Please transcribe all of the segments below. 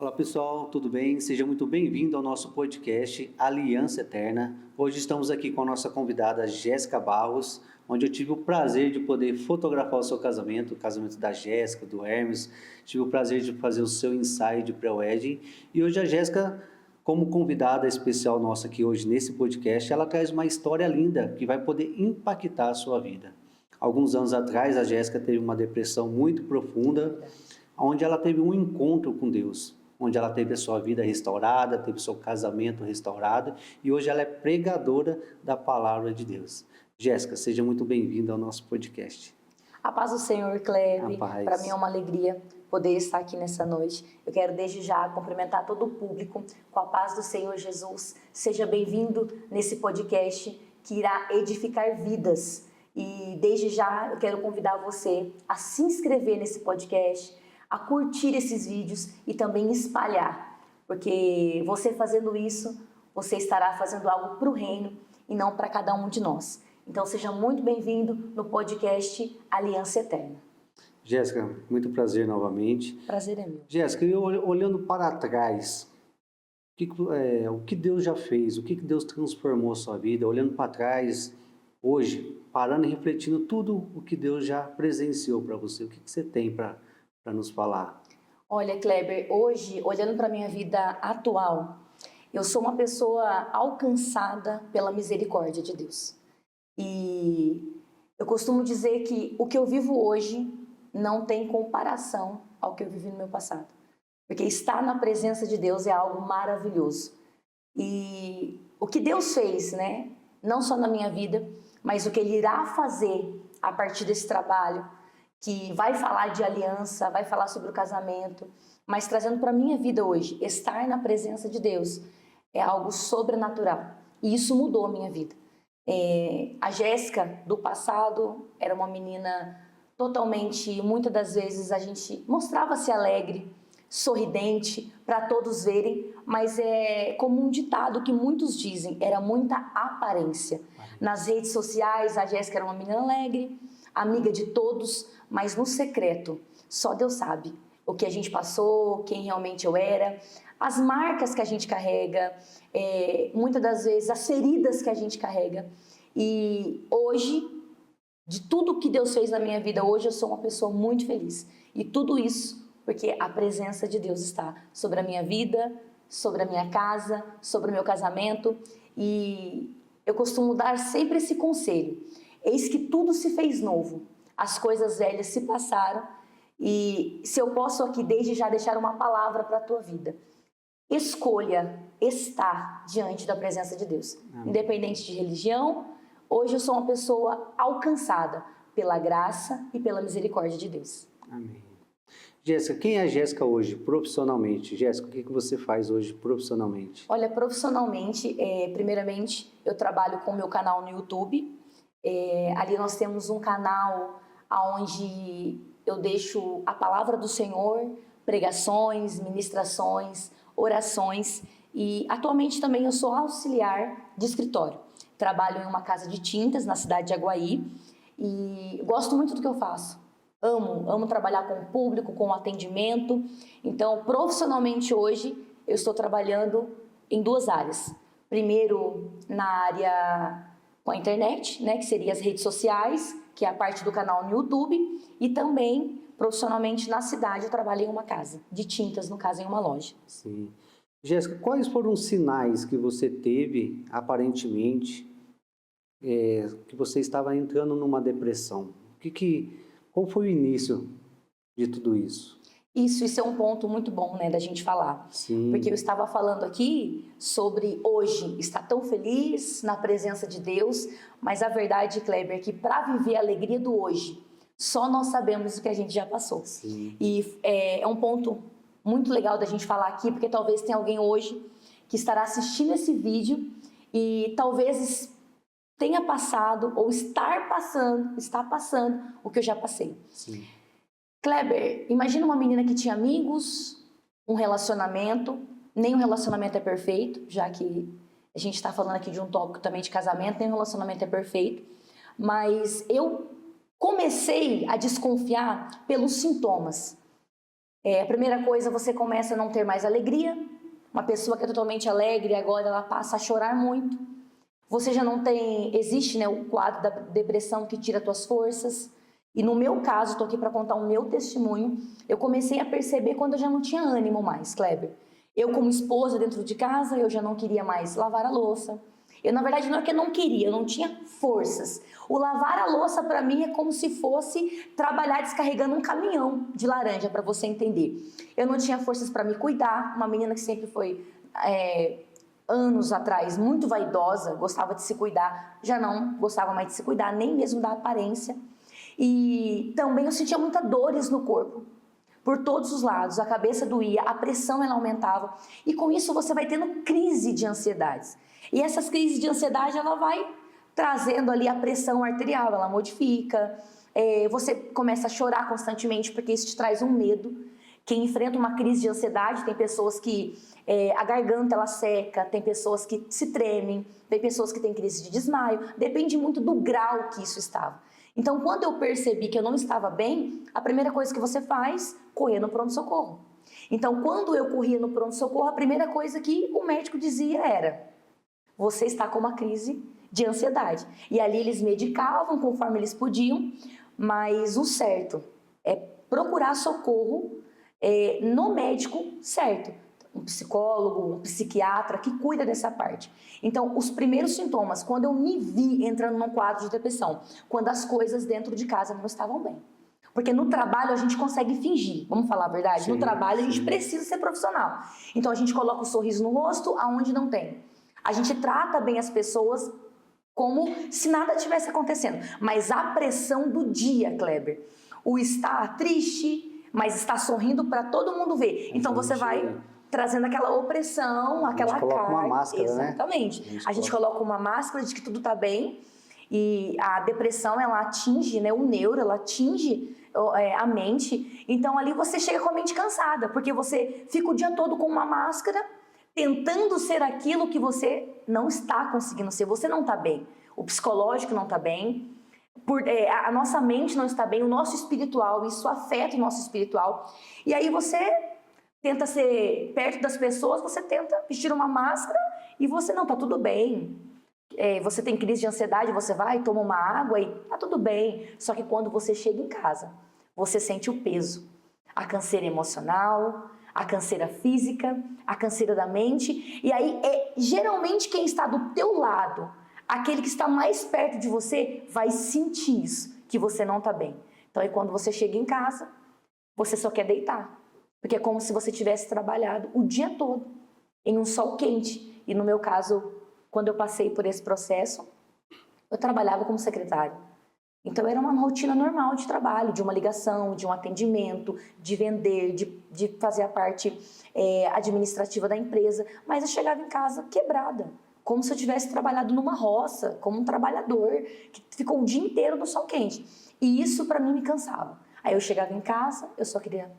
Olá pessoal, tudo bem? Seja muito bem-vindo ao nosso podcast Aliança Eterna. Hoje estamos aqui com a nossa convidada Jéssica Barros, onde eu tive o prazer de poder fotografar o seu casamento, o casamento da Jéssica, do Hermes. Tive o prazer de fazer o seu ensaio de pré-wedding. E hoje a Jéssica, como convidada especial nossa aqui hoje nesse podcast, ela traz uma história linda que vai poder impactar a sua vida. Alguns anos atrás, a Jéssica teve uma depressão muito profunda, onde ela teve um encontro com Deus, onde ela teve a sua vida restaurada, teve o seu casamento restaurado e hoje ela é pregadora da palavra de Deus. Jéssica, seja muito bem-vinda ao nosso podcast. A paz do Senhor, Cleve. Para mim é uma alegria poder estar aqui nessa noite. Eu quero desde já cumprimentar todo o público com a paz do Senhor Jesus. Seja bem-vindo nesse podcast que irá edificar vidas. E desde já eu quero convidar você a se inscrever nesse podcast, a curtir esses vídeos e também espalhar, porque você fazendo isso, você estará fazendo algo para o reino e não para cada um de nós. Então seja muito bem-vindo no podcast Aliança Eterna. Jéssica, muito prazer novamente. Prazer é meu. Jéssica, eu olhando para trás, o que Deus já fez, o que Deus transformou a sua vida, olhando para trás, hoje, parando e refletindo tudo o que Deus já presenciou para você, o que você tem para nos falar? Olha, Kleber, hoje, olhando para a minha vida atual, eu sou uma pessoa alcançada pela misericórdia de Deus. E eu costumo dizer que o que eu vivo hoje não tem comparação ao que eu vivi no meu passado. Porque estar na presença de Deus é algo maravilhoso. E o que Deus fez, né? Não só na minha vida, mas o que Ele irá fazer a partir desse trabalho, que vai falar de aliança, vai falar sobre o casamento, mas trazendo para a minha vida hoje, estar na presença de Deus é algo sobrenatural. E isso mudou a minha vida. A Jéssica do passado era uma menina totalmente, muitas das vezes a gente mostrava-se alegre, sorridente, para todos verem, mas é como um ditado que muitos dizem, era muita aparência. Nas redes sociais, a Jéssica era uma menina alegre, amiga de todos, mas no secreto, só Deus sabe o que a gente passou, quem realmente eu era, as marcas que a gente carrega, muitas das vezes as feridas que a gente carrega. E hoje, de tudo que Deus fez na minha vida, hoje eu sou uma pessoa muito feliz. E tudo isso porque a presença de Deus está sobre a minha vida, sobre a minha casa, sobre o meu casamento. E eu costumo dar sempre esse conselho: eis que tudo se fez novo, as coisas velhas se passaram. E se eu posso aqui desde já deixar uma palavra para a tua vida: escolha estar diante da presença de Deus. Amém. Independente de religião, hoje eu sou uma pessoa alcançada pela graça e pela misericórdia de Deus. Amém. Jéssica, quem é a Jéssica hoje, profissionalmente? Jéssica, o que você faz hoje profissionalmente? Olha, profissionalmente, primeiramente, eu trabalho com o meu canal no YouTube. Ali nós temos um canal onde eu deixo a palavra do Senhor, pregações, ministrações, orações. E atualmente também eu sou auxiliar de escritório. Trabalho em uma casa de tintas na cidade de Aguaí e gosto muito do que eu faço. Amo trabalhar com o público, com o atendimento. Então, profissionalmente hoje, eu estou trabalhando em duas áreas. Primeiro, na área com a internet, né, que seria as redes sociais, que é a parte do canal no YouTube. E também, profissionalmente, na cidade, eu trabalho em uma casa de tintas, no caso, em uma loja. Sim. Jéssica, quais foram os sinais que você teve, aparentemente, que você estava entrando numa depressão? Qual foi o início de tudo isso? Isso é um ponto muito bom, né, da gente falar. Sim. Porque eu estava falando aqui sobre hoje estar tão feliz na presença de Deus, mas a verdade, Kleber, é que para viver a alegria do hoje, só nós sabemos o que a gente já passou. Sim. E é um ponto muito legal da gente falar aqui, porque talvez tenha alguém hoje que estará assistindo esse vídeo e talvez tenha passado ou está passando o que eu já passei. Sim. Kleber, imagina uma menina que tinha amigos, um relacionamento, nem um relacionamento é perfeito, já que a gente está falando aqui de um tópico também de casamento, nem um relacionamento é perfeito, mas eu comecei a desconfiar pelos sintomas. A primeira coisa, você começa a não ter mais alegria. Uma pessoa que é totalmente alegre, agora ela passa a chorar muito. Você já não tem... Existe, né, o quadro da depressão que tira tuas forças. E no meu caso, estou aqui para contar o meu testemunho, eu comecei a perceber quando eu já não tinha ânimo mais, Kleber. Eu, como esposa dentro de casa, eu já não queria mais lavar a louça. Eu, na verdade, não é que eu não queria, eu não tinha forças. O lavar a louça, para mim, é como se fosse trabalhar descarregando um caminhão de laranja, para você entender. Eu não tinha forças para me cuidar, uma menina que sempre foi, anos atrás, muito vaidosa, gostava de se cuidar, já não gostava mais de se cuidar, nem mesmo da aparência. E também eu sentia muitas dores no corpo, por todos os lados, a cabeça doía, a pressão ela aumentava, e com isso você vai tendo crise de ansiedades. E essas crises de ansiedade, ela vai trazendo ali a pressão arterial, ela modifica, você começa a chorar constantemente, porque isso te traz um medo. Quem enfrenta uma crise de ansiedade, tem pessoas que a garganta ela seca, tem pessoas que se tremem, tem pessoas que têm crise de desmaio, depende muito do grau que isso estava. Então, quando eu percebi que eu não estava bem, a primeira coisa que você faz, correr no pronto-socorro. Então, quando eu corria no pronto-socorro, a primeira coisa que o médico dizia era: você está com uma crise de ansiedade. E ali eles medicavam conforme eles podiam, mas o certo é procurar socorro no médico certo. Um psicólogo, um psiquiatra que cuida dessa parte. Então, os primeiros sintomas, quando eu me vi entrando num quadro de depressão, quando as coisas dentro de casa não estavam bem. Porque no trabalho a gente consegue fingir, vamos falar a verdade? Sim, no trabalho a gente precisa ser profissional. Então a gente coloca o sorriso no rosto aonde não tem. A gente trata bem as pessoas como se nada tivesse acontecendo. Mas a pressão do dia, Kleber, o estar triste, mas estar sorrindo para todo mundo ver. Então você vai trazendo aquela opressão, aquela carga. A gente coloca uma máscara, exatamente. Né? A gente coloca uma máscara de que tudo está bem. E a depressão, ela atinge, né, o neuro, ela atinge a mente. Então ali você chega com a mente cansada, porque você fica o dia todo com uma máscara, tentando ser aquilo que você não está conseguindo ser. Você não está bem. O psicológico não está bem. A nossa mente não está bem, o nosso espiritual, isso afeta o nosso espiritual. E aí você tenta ser perto das pessoas, você tenta vestir uma máscara e você não, tá tudo bem. Você tem crise de ansiedade, você vai, toma uma água e tá tudo bem. Só que quando você chega em casa, você sente o peso. A canseira emocional, a canseira física, a canseira da mente. E aí, geralmente quem está do teu lado, aquele que está mais perto de você, vai sentir isso, que você não tá bem. Então aí quando você chega em casa, você só quer deitar. Porque é como se você tivesse trabalhado o dia todo em um sol quente. E no meu caso, quando eu passei por esse processo, eu trabalhava como secretária. Então era uma rotina normal de trabalho, de uma ligação, de um atendimento, de vender, de fazer a parte administrativa da empresa. Mas eu chegava em casa quebrada, como se eu tivesse trabalhado numa roça, como um trabalhador que ficou o dia inteiro no sol quente. E isso para mim me cansava. Aí eu chegava em casa, eu só queria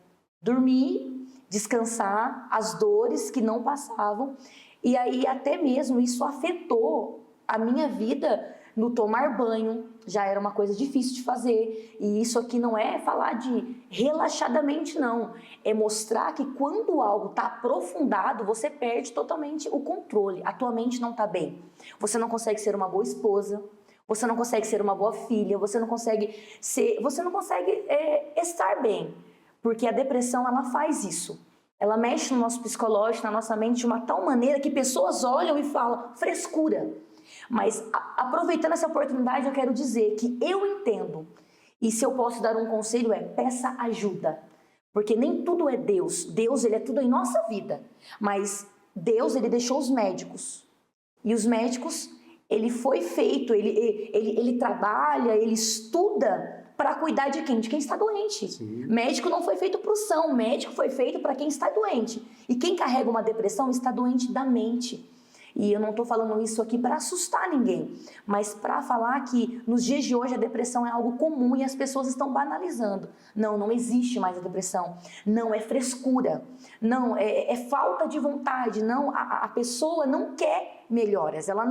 dormir, descansar, as dores que não passavam. E aí até mesmo isso afetou a minha vida no tomar banho, já era uma coisa difícil de fazer. E isso aqui não é falar de relaxadamente, não. É mostrar que quando algo está aprofundado, você perde totalmente o controle. A tua mente não está bem. Você não consegue ser uma boa esposa, você não consegue ser uma boa filha, você não consegue estar bem. Porque a depressão, ela faz isso. Ela mexe no nosso psicológico, na nossa mente de uma tal maneira que pessoas olham e falam, frescura. Mas aproveitando essa oportunidade, eu quero dizer que eu entendo. E se eu posso dar um conselho peça ajuda. Porque nem tudo é Deus. Deus, ele é tudo em nossa vida. Mas Deus, ele deixou os médicos. E os médicos, ele foi feito, ele trabalha, ele estuda para cuidar de quem? De quem está doente. Sim. Médico não foi feito para o são, médico foi feito para quem está doente. E quem carrega uma depressão está doente da mente. E eu não estou falando isso aqui para assustar ninguém, mas para falar que nos dias de hoje a depressão é algo comum e as pessoas estão banalizando. Não, não existe mais a depressão. Não é frescura. Não, é falta de vontade. Não, a pessoa não quer melhoras. Ela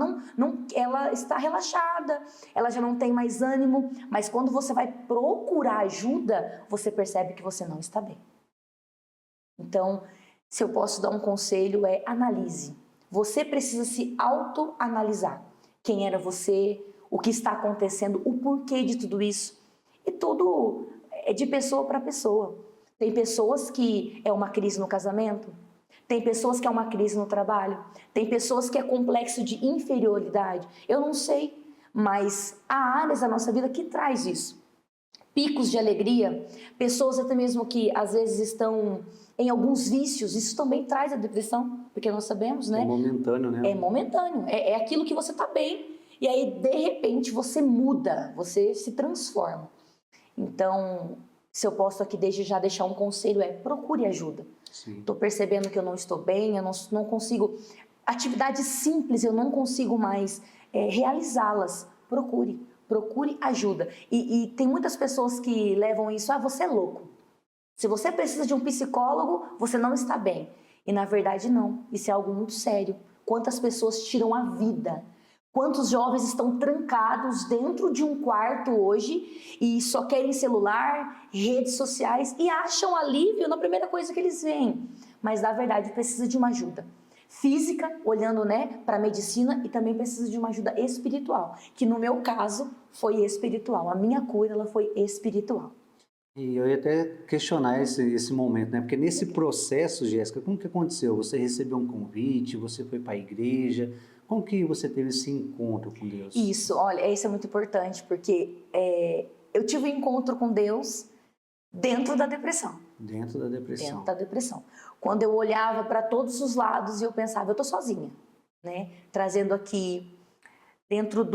ela está relaxada, ela já não tem mais ânimo, mas quando você vai procurar ajuda, você percebe que você não está bem. Então, se eu posso dar um conselho é analise. Você precisa se autoanalisar. Quem era você, o que está acontecendo, o porquê de tudo isso. E tudo é de pessoa para pessoa. Tem pessoas que é uma crise no casamento, tem pessoas que é uma crise no trabalho, tem pessoas que é complexo de inferioridade. Eu não sei, mas há áreas da nossa vida que traz isso. Picos de alegria, pessoas até mesmo que às vezes estão em alguns vícios, isso também traz a depressão, porque nós sabemos, né? É momentâneo, né? É momentâneo, é aquilo que você está bem, e aí de repente você muda, você se transforma. Então, se eu posso aqui desde já deixar um conselho é procure ajuda. Estou percebendo que eu não estou bem, eu não consigo, atividades simples eu não consigo mais realizá-las, procure ajuda. E tem muitas pessoas que levam isso, você é louco. Se você precisa de um psicólogo, você não está bem. E na verdade não, isso é algo muito sério. Quantas pessoas tiram a vida? Quantos jovens estão trancados dentro de um quarto hoje e só querem celular, redes sociais e acham alívio na primeira coisa que eles veem. Mas na verdade precisa de uma ajuda física, olhando, né, para a medicina, e também precisa de uma ajuda espiritual, que no meu caso foi espiritual. A minha cura ela foi espiritual. E eu ia até questionar esse momento, né? Porque nesse processo, Jéssica, como que aconteceu? Você recebeu um convite, você foi para a igreja, como que você teve esse encontro com Deus? Isso, olha, isso é muito importante, porque eu tive um encontro com Deus dentro da depressão. Dentro da depressão. Dentro da depressão. Quando eu olhava para todos os lados e eu pensava, eu estou sozinha, né? Trazendo aqui, dentro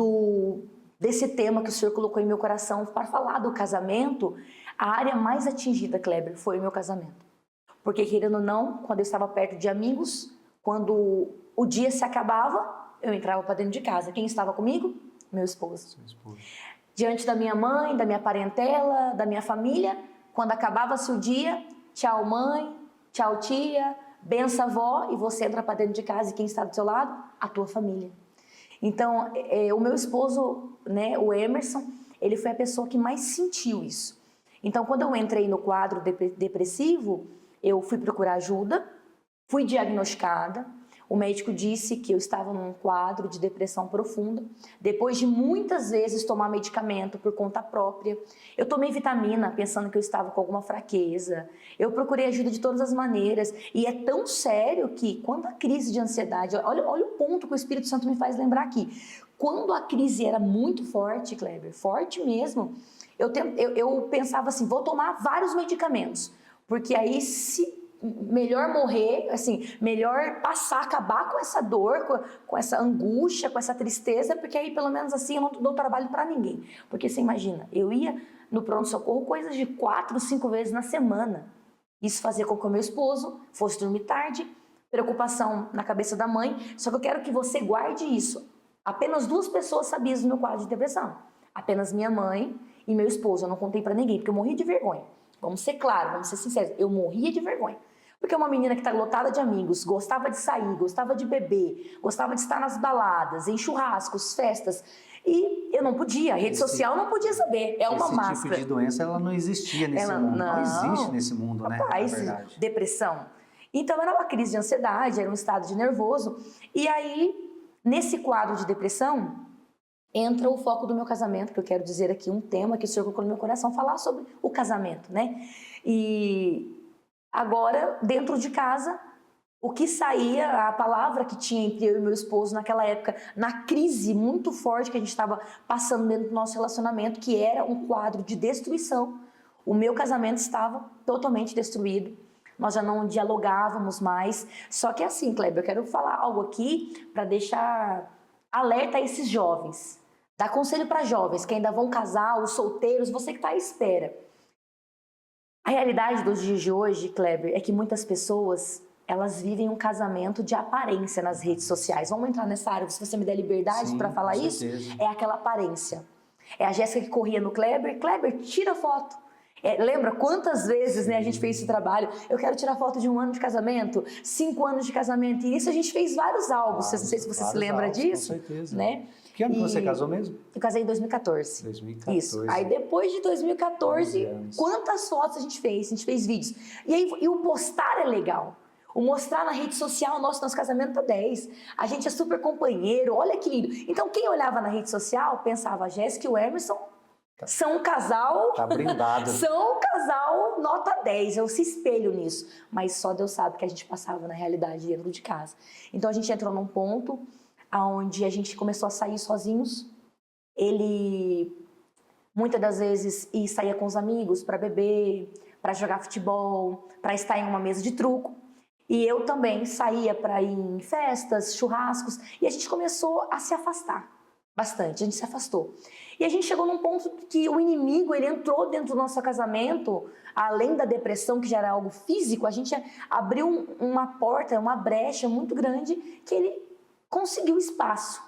desse tema que o Senhor colocou em meu coração para falar do casamento, a área mais atingida, Kleber, foi o meu casamento. Porque, querendo ou não, quando eu estava perto de amigos, quando o dia se acabava, eu entrava para dentro de casa. Quem estava comigo? Meu esposo. Seu esposo. Diante da minha mãe, da minha parentela, da minha família, quando acabava-se o dia, tchau mãe, tchau tia, benção avó, e você entra para dentro de casa e quem está do seu lado? A tua família. Então, o meu esposo, né, o Emerson, ele foi a pessoa que mais sentiu isso. Então, quando eu entrei no quadro depressivo, eu fui procurar ajuda, fui diagnosticada. O médico disse que eu estava num quadro de depressão profunda. Depois de muitas vezes tomar medicamento por conta própria, eu tomei vitamina pensando que eu estava com alguma fraqueza. Eu procurei ajuda de todas as maneiras. E é tão sério que quando a crise de ansiedade... Olha o ponto que o Espírito Santo me faz lembrar aqui. Quando a crise era muito forte, Kleber, forte mesmo, eu pensava assim, vou tomar vários medicamentos. Porque aí melhor morrer, assim, melhor acabar com essa dor, com essa angústia, com essa tristeza, porque aí pelo menos assim eu não dou trabalho para ninguém. Porque você imagina, eu ia no pronto-socorro coisas de 4, 5 vezes na semana. Isso fazia com que o meu esposo fosse dormir tarde, preocupação na cabeça da mãe. Só que eu quero que você guarde isso. Apenas 2 pessoas sabiam do meu quadro de depressão. Apenas minha mãe e meu esposo. Eu não contei para ninguém, porque eu morri de vergonha. Vamos ser claros, vamos ser sinceros. Eu morria de vergonha. Porque uma menina que está lotada de amigos, gostava de sair, gostava de beber, gostava de estar nas baladas, em churrascos, festas. E eu não podia, a rede social não podia saber. É uma máscara. Esse tipo de doença, ela não existia nesse mundo. Não existe nesse mundo, né? Rapaz, na verdade. Depressão. Então era uma crise de ansiedade, era um estado de nervoso. E aí, nesse quadro de depressão, entra o foco do meu casamento, que eu quero dizer aqui um tema que o Senhor colocou no meu coração, falar sobre o casamento, né? E agora, dentro de casa, o que saía, a palavra que tinha entre eu e meu esposo naquela época, na crise muito forte que a gente estava passando dentro do nosso relacionamento, que era um quadro de destruição. O meu casamento estava totalmente destruído. Nós já não dialogávamos mais. Só que assim, Kleber, eu quero falar algo aqui para deixar alerta a esses jovens. Dar conselho para jovens que ainda vão casar, os solteiros, você que está à espera. A realidade dos dias de hoje, Kleber, é que muitas pessoas, elas vivem um casamento de aparência nas redes sociais. Vamos entrar nessa área, se você me der liberdade para falar isso, é aquela aparência. É a Jéssica que corria no Kleber, tira foto. Lembra quantas vezes, né, a gente fez esse trabalho? Eu quero tirar foto de 1 ano de casamento, 5 anos de casamento. E isso a gente fez vários álbuns. Não sei se você se lembra disso. Com certeza. Né? Que ano que você casou mesmo? Eu casei em 2014. 2014. Isso. Aí depois de 2014, quantas fotos a gente fez? A gente fez vídeos. E o postar é legal. O mostrar na rede social, nosso casamento tá 10. A gente é super companheiro, olha que lindo. Então quem olhava na rede social pensava, a Jéssica e o Emerson são um casal... Tá brindado. São um casal nota 10, eu se espelho nisso. Mas só Deus sabe que a gente passava na realidade dentro de casa. Então a gente entrou num ponto onde a gente começou a sair sozinhos. Ele, muitas das vezes, saía com os amigos para beber, para jogar futebol, para estar em uma mesa de truco. E eu também saía para ir em festas, churrascos. E a gente começou a se afastar bastante, a gente se afastou. E a gente chegou num ponto que o inimigo, ele entrou dentro do nosso casamento, além da depressão, que já era algo físico, a gente abriu uma porta, uma brecha muito grande, que ele conseguiu espaço,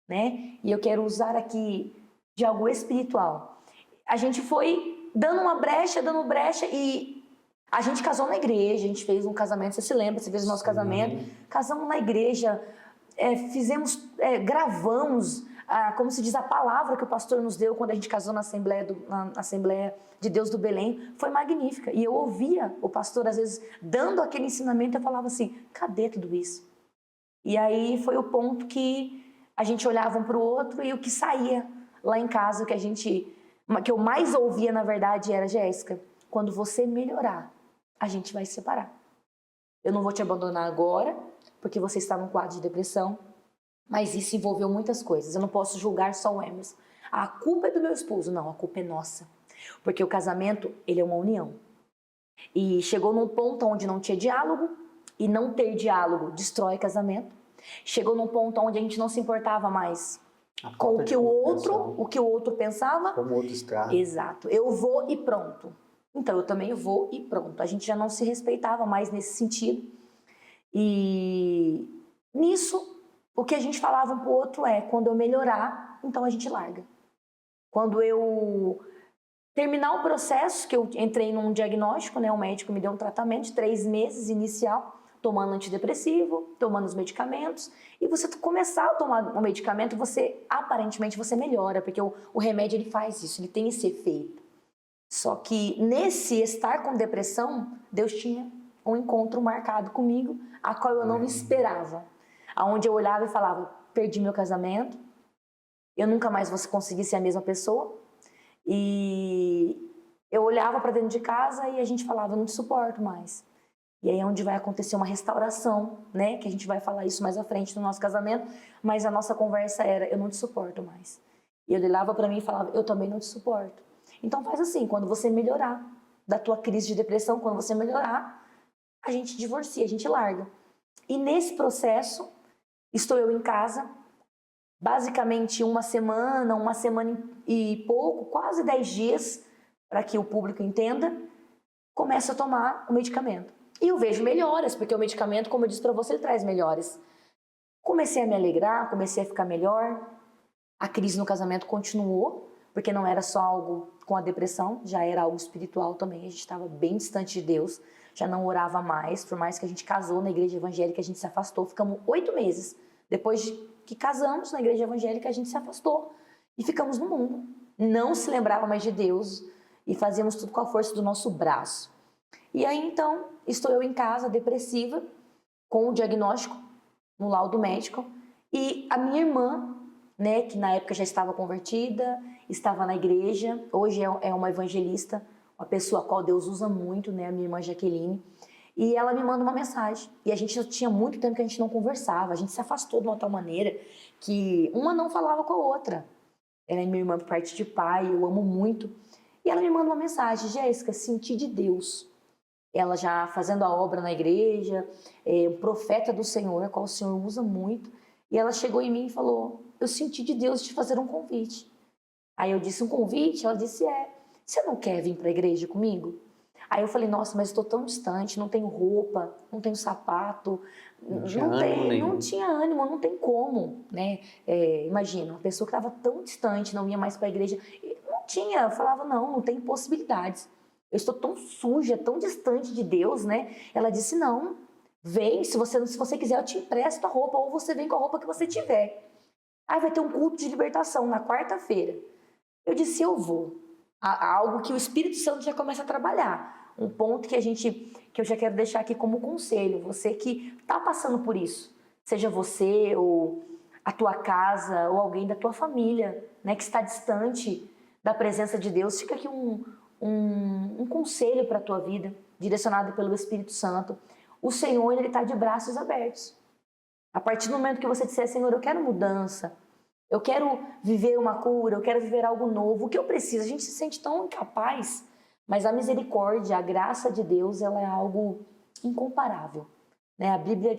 né? E eu quero usar aqui de algo espiritual. A gente foi dando brecha, e a gente casou na igreja, a gente fez um casamento, você se lembra, você fez o nosso casamento, casamos na igreja, gravamos, como se diz, a palavra que o pastor nos deu quando a gente casou na Assembleia de Deus do Belém, foi magnífica. E eu ouvia o pastor, às vezes, dando aquele ensinamento, eu falava assim, cadê tudo isso? E aí foi o ponto que a gente olhava um para o outro e o que saía lá em casa, que eu mais ouvia, na verdade, era, Jéssica, quando você melhorar, a gente vai se separar. Eu não vou te abandonar agora, porque você está num quadro de depressão, mas isso envolveu muitas coisas. Eu não posso julgar só o Emerson. A culpa é do meu esposo. Não, a culpa é nossa. Porque o casamento, ele é uma união. E chegou num ponto onde não tinha diálogo, e não ter diálogo destrói casamento. Chegou num ponto onde a gente não se importava mais com o que o outro pensava. Como o outro está. Exato. Eu vou e pronto. Então, eu também vou e pronto. A gente já não se respeitava mais nesse sentido. E nisso, o que a gente falava um pro outro é, quando eu melhorar, então a gente larga. Quando eu terminar o processo, que eu entrei num diagnóstico, né, o médico me deu um tratamento de 3 meses inicial, tomando antidepressivo, tomando os medicamentos, e você começar a tomar um medicamento, aparentemente você melhora, porque o remédio ele faz isso, ele tem esse efeito. Só que nesse estar com depressão, Deus tinha um encontro marcado comigo, a qual eu não me esperava. Aonde eu olhava e falava, perdi meu casamento, eu nunca mais vou conseguir ser a mesma pessoa. E eu olhava para dentro de casa e a gente falava, eu não te suporto mais. E aí é onde vai acontecer uma restauração, né? Que a gente vai falar isso mais à frente no nosso casamento, mas a nossa conversa era, eu não te suporto mais. E ele olhava para mim e falava, eu também não te suporto. Então faz assim, quando você melhorar da tua crise de depressão, quando você melhorar, a gente divorcia, a gente larga. E nesse processo, estou eu em casa, basicamente uma semana e pouco, quase 10 dias, para que o público entenda, começo a tomar o medicamento. E eu vejo melhoras, porque o medicamento, como eu disse para você, ele traz melhoras. Comecei a me alegrar, comecei a ficar melhor. A crise no casamento continuou, porque não era só algo com a depressão, já era algo espiritual também. A gente estava bem distante de Deus, já não orava mais, por mais que a gente casou na igreja evangélica, a gente se afastou. Ficamos 8 meses. Depois que casamos na igreja evangélica, a gente se afastou e ficamos no mundo. Não se lembrava mais de Deus e fazíamos tudo com a força do nosso braço. E aí, então, estou eu em casa, depressiva, com o diagnóstico no laudo médico. E a minha irmã, né, que na época já estava convertida, estava na igreja, hoje é uma evangelista, uma pessoa a qual Deus usa muito, né, a minha irmã Jaqueline. E ela me manda uma mensagem. E a gente já tinha muito tempo que a gente não conversava, a gente se afastou de uma tal maneira que uma não falava com a outra. Ela é minha irmã por parte de pai, eu amo muito. E ela me manda uma mensagem, Jéssica, senti de Deus. Ela já fazendo a obra na igreja, um profeta do Senhor, a qual o Senhor usa muito. E ela chegou em mim e falou, eu senti de Deus te fazer um convite. Aí eu disse, um convite? Ela disse, você não quer vir para a igreja comigo? Aí eu falei, nossa, mas estou tão distante, não tenho roupa, não tenho sapato, não tinha ânimo, não tem como, né? Imagina, uma pessoa que estava tão distante, não ia mais para a igreja, não tinha, eu falava, não tem possibilidades. eu estou tão suja, tão distante de Deus, né? Ela disse, não, vem, se você quiser eu te empresto a roupa, ou você vem com a roupa que você tiver. Aí vai ter um culto de libertação na quarta-feira. Eu disse, eu vou. Algo que o Espírito Santo já começa a trabalhar. Um ponto que eu já quero deixar aqui como conselho. Você que está passando por isso, seja você ou a tua casa ou alguém da tua família, né, que está distante da presença de Deus, fica aqui um conselho para a tua vida, direcionado pelo Espírito Santo. O Senhor, Ele está de braços abertos. A partir do momento que você disser, Senhor, eu quero mudança, eu quero viver uma cura, eu quero viver algo novo, o que eu preciso? A gente se sente tão incapaz, mas a misericórdia, a graça de Deus, ela é algo incomparável. Né?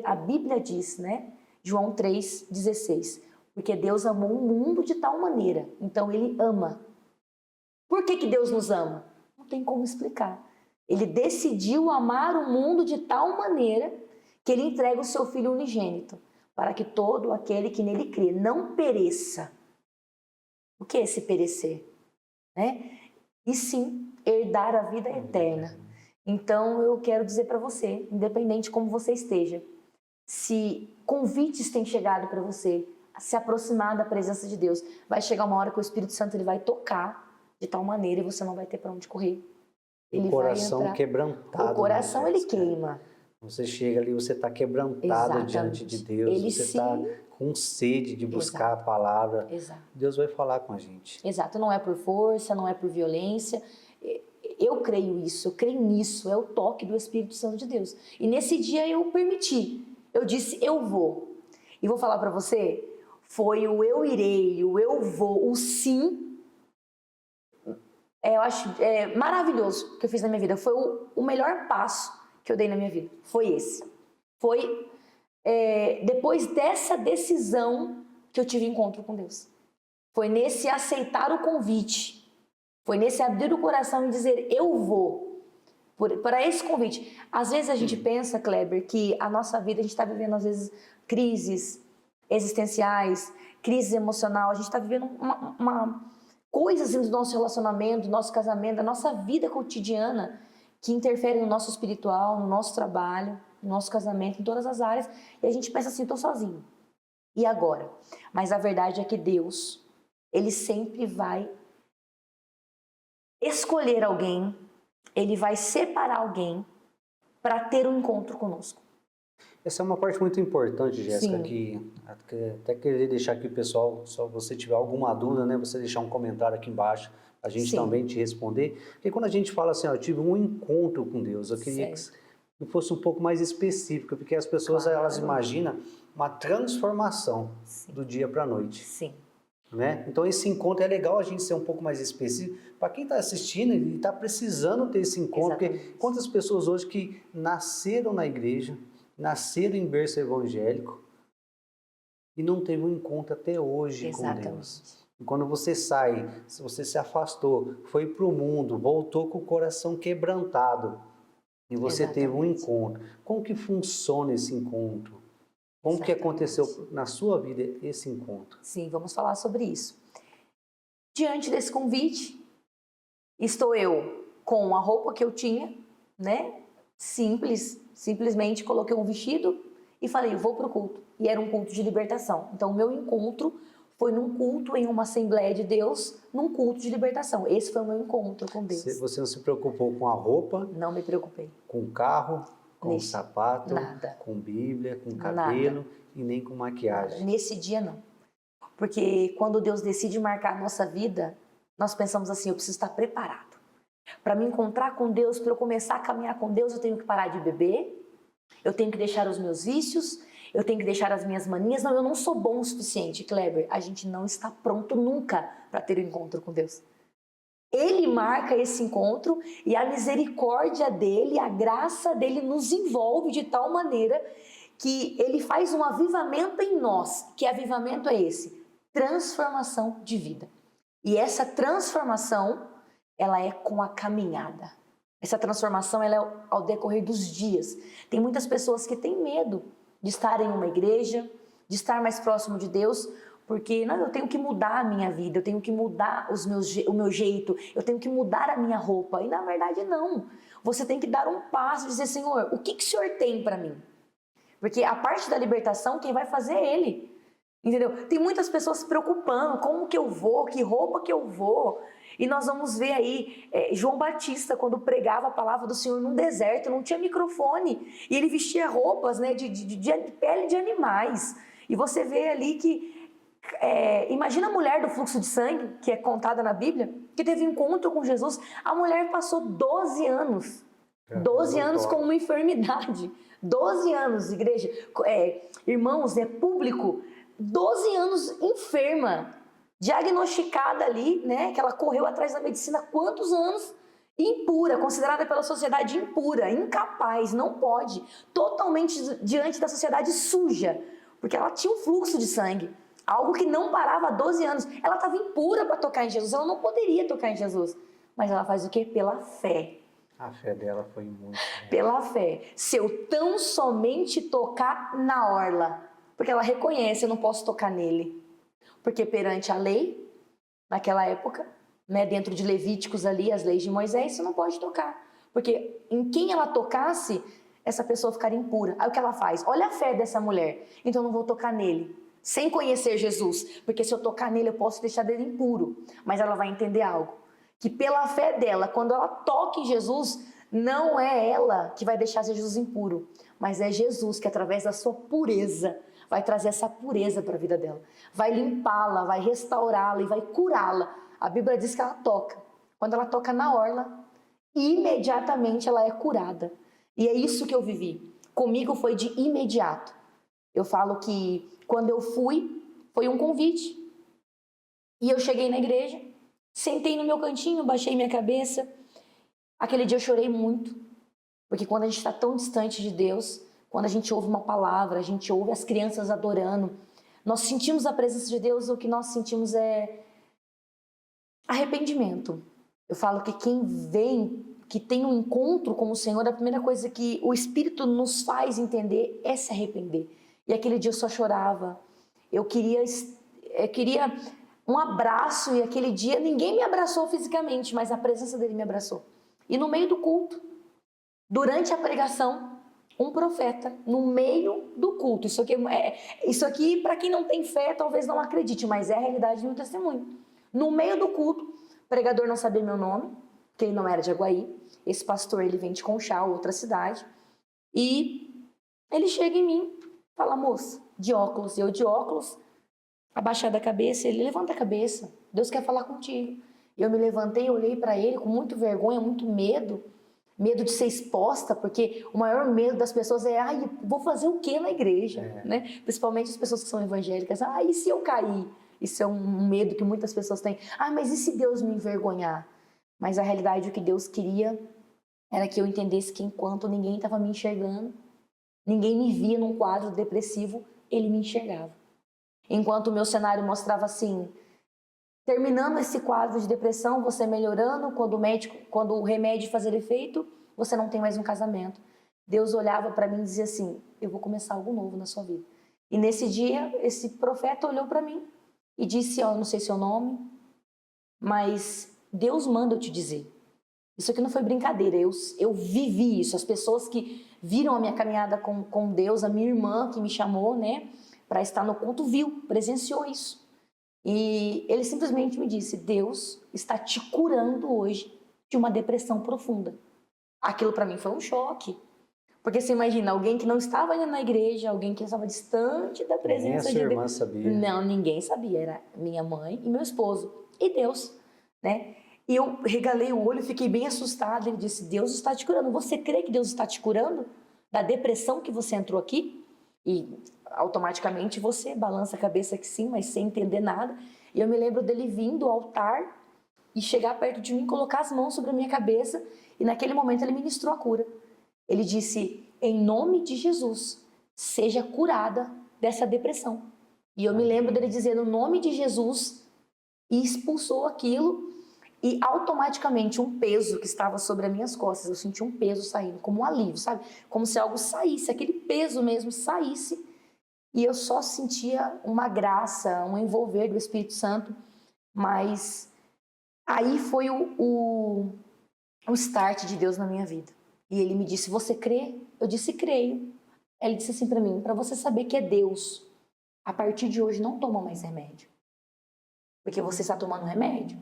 A Bíblia diz, né? João 3,16, porque Deus amou o mundo de tal maneira, então Ele ama. Por que Deus nos ama? Não tem como explicar. Ele decidiu amar o mundo de tal maneira que Ele entrega o seu Filho unigênito, para que todo aquele que nele crê não pereça. O que é esse perecer? Né? E sim, herdar a vida eterna. Então eu quero dizer para você, independente de como você esteja, se convites têm chegado para você a se aproximar da presença de Deus, vai chegar uma hora que o Espírito Santo ele vai tocar de tal maneira e você não vai ter para onde correr. O coração quebrantado. O coração ele queima. Você chega ali, você está quebrantado diante de Deus, você está com sede de buscar a palavra. Exato. Deus vai falar com a gente. Exato, não é por força, não é por violência. Eu creio isso, eu creio nisso, é o toque do Espírito Santo de Deus. E nesse dia eu permiti, eu disse, eu vou. E vou falar para você, foi o eu irei, o eu vou, o sim. Eu acho maravilhoso que eu fiz na minha vida. Foi o melhor passo que eu dei na minha vida. Foi esse. Foi depois dessa decisão que eu tive encontro com Deus. Foi nesse aceitar o convite. Foi nesse abrir o coração e dizer, eu vou. Para esse convite. Às vezes a gente pensa, Kleber, que a nossa vida, a gente está vivendo às vezes crises existenciais, crise emocional. A gente está vivendo coisas do nosso relacionamento, do nosso casamento, da nossa vida cotidiana que interferem no nosso espiritual, no nosso trabalho, no nosso casamento, em todas as áreas. E a gente pensa assim, estou sozinho. E agora? Mas a verdade é que Deus, Ele sempre vai escolher alguém, Ele vai separar alguém para ter um encontro conosco. Essa é uma parte muito importante, Jéssica, que até queria deixar aqui o pessoal, se você tiver alguma dúvida, né, você deixar um comentário aqui embaixo, a gente também te responder. Porque quando a gente fala assim, eu tive um encontro com Deus, eu queria que fosse um pouco mais específico, porque as pessoas elas imaginam uma transformação do dia para a noite. Sim. Né? Então esse encontro é legal a gente ser um pouco mais específico para quem está assistindo e está precisando ter esse encontro. Exatamente. Porque quantas pessoas hoje que nasceram na igreja, nasceram em berço evangélico e não teve um encontro até hoje com Deus. E quando você sai, se você se afastou, foi para o mundo, voltou com o coração quebrantado e você teve um encontro. Como que funciona esse encontro? Como que aconteceu na sua vida esse encontro? Sim, vamos falar sobre isso. Diante desse convite, estou eu com a roupa que eu tinha, né? Simplesmente coloquei um vestido e falei, vou para o culto. E era um culto de libertação. Então, o meu encontro foi num culto em uma Assembleia de Deus, num culto de libertação. Esse foi o meu encontro com Deus. Você não se preocupou com a roupa? Não me preocupei. Com o carro? Com sapato? Nada. Com Bíblia? Com cabelo? Nada. E nem com maquiagem? Nada. Nesse dia, não. Porque quando Deus decide marcar a nossa vida, nós pensamos assim, eu preciso estar preparado. Para me encontrar com Deus, para eu começar a caminhar com Deus, eu tenho que parar de beber, eu tenho que deixar os meus vícios, eu tenho que deixar as minhas manias. Não, eu não sou bom o suficiente, Kleber. A gente não está pronto nunca para ter o um encontro com Deus. Ele marca esse encontro e a misericórdia dele, a graça dele nos envolve de tal maneira que ele faz um avivamento em nós. Que avivamento é esse? Transformação de vida. E essa transformação, ela é com a caminhada. Essa transformação ela é ao decorrer dos dias. Tem muitas pessoas que têm medo de estar em uma igreja, de estar mais próximo de Deus, porque não, eu tenho que mudar a minha vida, eu tenho que mudar o meu jeito, eu tenho que mudar a minha roupa. E na verdade não. Você tem que dar um passo e dizer, Senhor, o que o Senhor tem para mim? Porque a parte da libertação, quem vai fazer é Ele. Entendeu? Tem muitas pessoas se preocupando, como que eu vou, que roupa que eu vou. E nós vamos ver aí, João Batista, quando pregava a palavra do Senhor num deserto, não tinha microfone. E ele vestia roupas, né, de pele de animais. E você vê ali que, imagina a mulher do fluxo de sangue, que é contada na Bíblia, que teve encontro com Jesus. A mulher passou 12 anos. 12 anos com uma enfermidade. 12 anos, igreja. Irmãos, público. 12 anos enferma, diagnosticada ali, né, que ela correu atrás da medicina, quantos anos? Impura, considerada pela sociedade impura, incapaz, não pode, totalmente diante da sociedade suja, porque ela tinha um fluxo de sangue, algo que não parava há 12 anos, ela estava impura para tocar em Jesus, ela não poderia tocar em Jesus, mas ela faz o quê? Pela fé. A fé dela foi muito... Pela fé, se eu tão somente tocar na orla, porque ela reconhece, eu não posso tocar nele. Porque perante a lei, naquela época, né, dentro de Levíticos ali, as leis de Moisés, você não pode tocar. Porque em quem ela tocasse, essa pessoa ficaria impura. Aí o que ela faz? Olha a fé dessa mulher. Então eu não vou tocar nele, sem conhecer Jesus. Porque se eu tocar nele, eu posso deixar dele impuro. Mas ela vai entender algo. Que pela fé dela, quando ela toca em Jesus, não é ela que vai deixar Jesus impuro. Mas é Jesus que, através da sua pureza, vai trazer essa pureza para a vida dela, vai limpá-la, vai restaurá-la e vai curá-la. A Bíblia diz que ela toca. Quando ela toca na orla, imediatamente ela é curada. E é isso que eu vivi. Comigo foi de imediato. Eu falo que quando eu fui, foi um convite. E eu cheguei na igreja, sentei no meu cantinho, baixei minha cabeça. Aquele dia eu chorei muito, porque quando a gente está tão distante de Deus, quando a gente ouve uma palavra, a gente ouve as crianças adorando, nós sentimos a presença de Deus, o que nós sentimos é arrependimento. Eu falo que quem vem, que tem um encontro com o Senhor, a primeira coisa que o Espírito nos faz entender é se arrepender. E aquele dia eu só chorava. Eu queria um abraço, e aquele dia ninguém me abraçou fisicamente, mas a presença dele me abraçou. E no meio do culto, durante a pregação, um profeta no meio do culto. Isso aqui para quem não tem fé, talvez não acredite, mas é a realidade do meu testemunho. No meio do culto, o pregador não sabia meu nome, porque ele não era de Aguaí. Esse pastor, ele vem de Conchal, outra cidade. E ele chega em mim, fala, moça, de óculos. Eu de óculos, abaixada a cabeça, ele levanta a cabeça. Deus quer falar contigo. E eu me levantei, olhei para ele com muito vergonha, muito medo de ser exposta, porque o maior medo das pessoas é, vou fazer o que na igreja, né? Principalmente as pessoas que são evangélicas, e se eu cair? Isso é um medo que muitas pessoas têm. Mas e se Deus me envergonhar? Mas a realidade, o que Deus queria era que eu entendesse que enquanto ninguém estava me enxergando, ninguém me via num quadro depressivo, Ele me enxergava. Enquanto o meu cenário mostrava assim, terminando esse quadro de depressão, você melhorando, quando o remédio fazer efeito, você não tem mais um casamento. Deus olhava para mim e dizia assim, eu vou começar algo novo na sua vida. E nesse dia, esse profeta olhou para mim e disse, eu não sei seu nome, mas Deus manda eu te dizer. Isso aqui não foi brincadeira, eu vivi isso. As pessoas que viram a minha caminhada com Deus, a minha irmã que me chamou, né, para estar no culto, presenciou isso. E ele simplesmente me disse, Deus está te curando hoje de uma depressão profunda. Aquilo para mim foi um choque. Porque você imagina, alguém que não estava indo na igreja, alguém que estava distante da presença de Deus. Nem a sua irmã sabia. Não, ninguém sabia, era minha mãe e meu esposo. E Deus, né? E eu regalei o olho, fiquei bem assustada. Ele disse, Deus está te curando. Você crê que Deus está te curando da depressão que você entrou aqui? E automaticamente você balança a cabeça que sim, mas sem entender nada. E eu me lembro dele vir do altar e chegar perto de mim, colocar as mãos sobre a minha cabeça, e naquele momento ele ministrou a cura. Ele disse, em nome de Jesus, seja curada dessa depressão. E eu me lembro dele dizer, no nome de Jesus, e expulsou aquilo, e automaticamente um peso que estava sobre as minhas costas, eu senti um peso saindo, como um alívio, sabe? Como se algo saísse, aquele peso mesmo saísse. E eu só sentia uma graça, um envolver do Espírito Santo. Mas aí foi o start de Deus na minha vida. E ele me disse, você crê? Eu disse, creio. Ele disse assim para mim, para você saber que é Deus, a partir de hoje não toma mais remédio. Porque você está tomando remédio.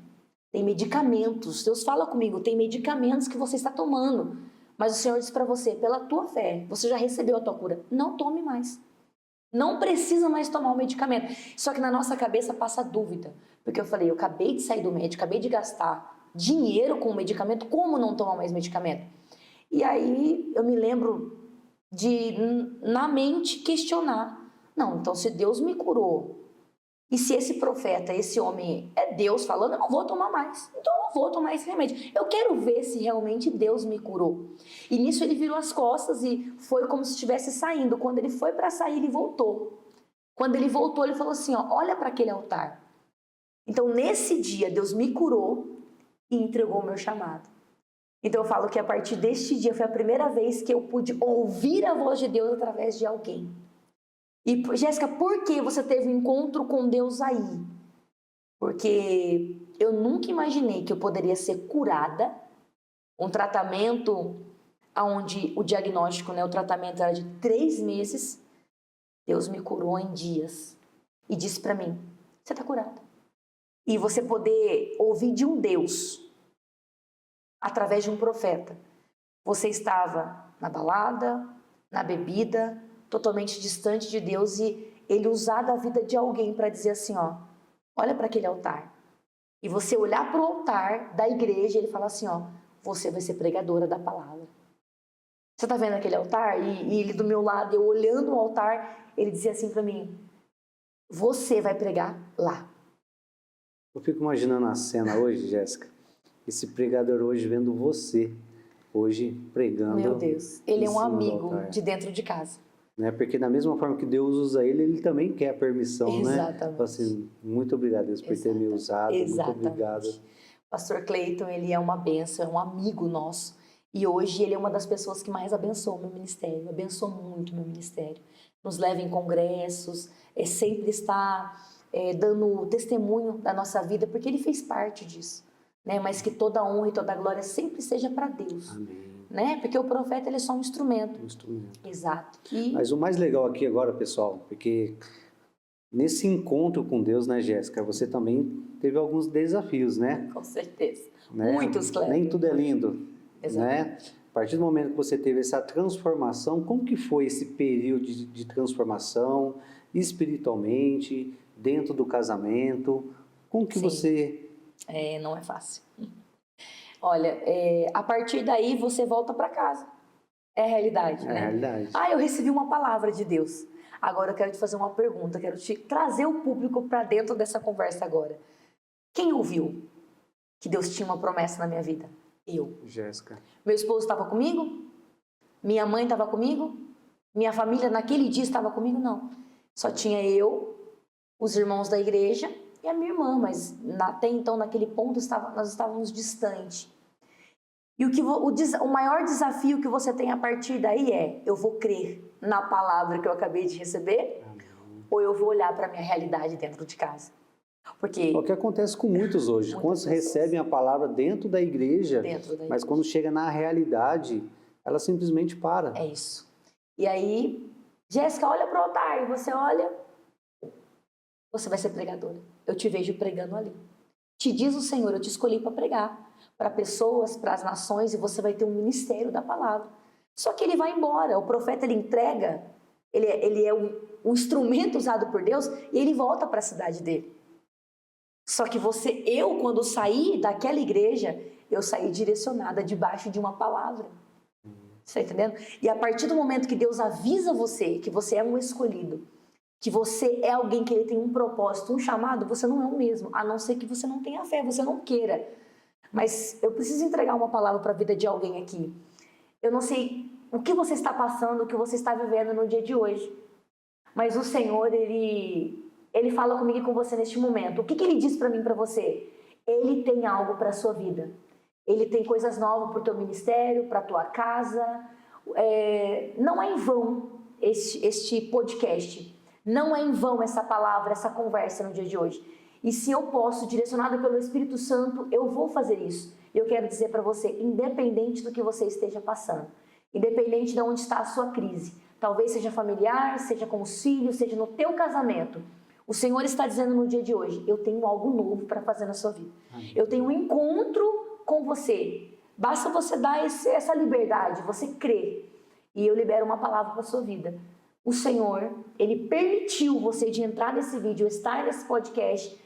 Tem medicamentos. Deus fala comigo, tem medicamentos que você está tomando. Mas o Senhor disse para você, pela tua fé, você já recebeu a tua cura. Não tome mais. Não precisa mais tomar o medicamento. Só que na nossa cabeça passa dúvida. Porque eu falei, eu acabei de sair do médico, acabei de gastar dinheiro com o medicamento, como não tomar mais medicamento? E aí eu me lembro de, na mente, questionar. Não, então se Deus me curou, e se esse profeta, esse homem é Deus falando, eu não vou tomar mais. Então eu não vou tomar esse remédio. Eu quero ver se realmente Deus me curou. E nisso ele virou as costas e foi como se estivesse saindo. Quando ele foi para sair, ele voltou. Quando ele voltou, ele falou assim, ó, olha para aquele altar. Então nesse dia, Deus me curou e entregou o meu chamado. Então eu falo que a partir deste dia foi a primeira vez que eu pude ouvir a voz de Deus através de alguém. E, Jéssica, por que você teve um encontro com Deus aí? Porque eu nunca imaginei que eu poderia ser curada, um tratamento onde o diagnóstico, né, o tratamento era de 3 meses, Deus me curou em dias e disse para mim, você está curada. E você poder ouvir de um Deus, através de um profeta. Você estava na balada, na bebida, totalmente distante de Deus e ele usar da vida de alguém para dizer assim, ó, olha para aquele altar. E você olhar para o altar da igreja e ele fala assim, ó, você vai ser pregadora da palavra. Você está vendo aquele altar? E ele do meu lado, eu olhando o altar, ele dizia assim para mim, você vai pregar lá. Eu fico imaginando a cena hoje, Jéssica, esse pregador hoje vendo você, hoje pregando. Meu Deus, ele é um amigo altar, de dentro de casa. Né? Porque da mesma forma que Deus usa ele, ele também quer a permissão, Exatamente. né? Então, assim, muito obrigado, Deus, por ter me usado. Exatamente. Muito obrigado. Pastor Cleiton, ele é uma bênção, é um amigo nosso. E hoje ele é uma das pessoas que mais abençoa o meu ministério, abençoa muito o meu ministério. Nos leva em congressos, sempre está dando testemunho da nossa vida, porque ele fez parte disso. Né? Mas que toda a honra e toda a glória sempre seja para Deus. Amém. Né? Porque o profeta ele é só um instrumento. Um instrumento. Exato. Mas o mais legal aqui agora, pessoal, porque nesse encontro com Deus, né, Jéssica, você também teve alguns desafios, né? Com certeza. Né? Muitos, Cleber. Nem tudo é lindo. Exatamente. Né? A partir do momento que você teve essa transformação, como que foi esse período de transformação espiritualmente, dentro do casamento? Como que Sim. você... Não é fácil. Olha, a partir daí você volta para casa. É a realidade, né? É a realidade. Eu recebi uma palavra de Deus. Agora eu quero te fazer uma pergunta, quero te trazer o público para dentro dessa conversa agora. Quem ouviu que Deus tinha uma promessa na minha vida? Eu. Jéssica. Meu esposo estava comigo? Minha mãe estava comigo? Minha família naquele dia estava comigo? Não. Só tinha eu, os irmãos da igreja e a minha irmã, mas até então, naquele ponto, nós estávamos distantes. E o maior desafio que você tem a partir daí eu vou crer na palavra que eu acabei de receber, ou eu vou olhar para a minha realidade dentro de casa. Porque o que acontece com muitos hoje, quantos recebem a palavra dentro da igreja, mas quando chega na realidade, ela simplesmente para. É isso. E aí, Jéssica, olha para o altar, e você olha, você vai ser pregadora. Eu te vejo pregando ali. Te diz o Senhor, eu te escolhi para pregar, para pessoas, para as nações, e você vai ter um ministério da palavra. Só que ele vai embora, o profeta ele entrega, ele é um instrumento usado por Deus, e ele volta para a cidade dele. Só que eu quando saí daquela igreja, eu saí direcionada debaixo de uma palavra. Você está entendendo? E a partir do momento que Deus avisa você que você é um escolhido, que você é alguém que ele tem um propósito, um chamado, você não é o mesmo, a não ser que você não tenha fé, você não queira. Mas eu preciso entregar uma palavra para a vida de alguém aqui. Eu não sei o que você está passando, o que você está vivendo no dia de hoje, mas o Senhor, Ele fala comigo e com você neste momento. O que Ele diz para mim e para você? Ele tem algo para a sua vida. Ele tem coisas novas para o teu ministério, para a tua casa. Não é em vão este podcast. Não é em vão essa palavra, essa conversa no dia de hoje. E se eu posso, direcionada pelo Espírito Santo, eu vou fazer isso. Eu quero dizer para você, independente do que você esteja passando, independente de onde está a sua crise, talvez seja familiar, seja com os filhos, seja no teu casamento, o Senhor está dizendo no dia de hoje, eu tenho algo novo para fazer na sua vida. Eu tenho um encontro com você. Basta você dar essa liberdade, você crer. E eu libero uma palavra para a sua vida. O Senhor, Ele permitiu você de entrar nesse vídeo, estar nesse podcast,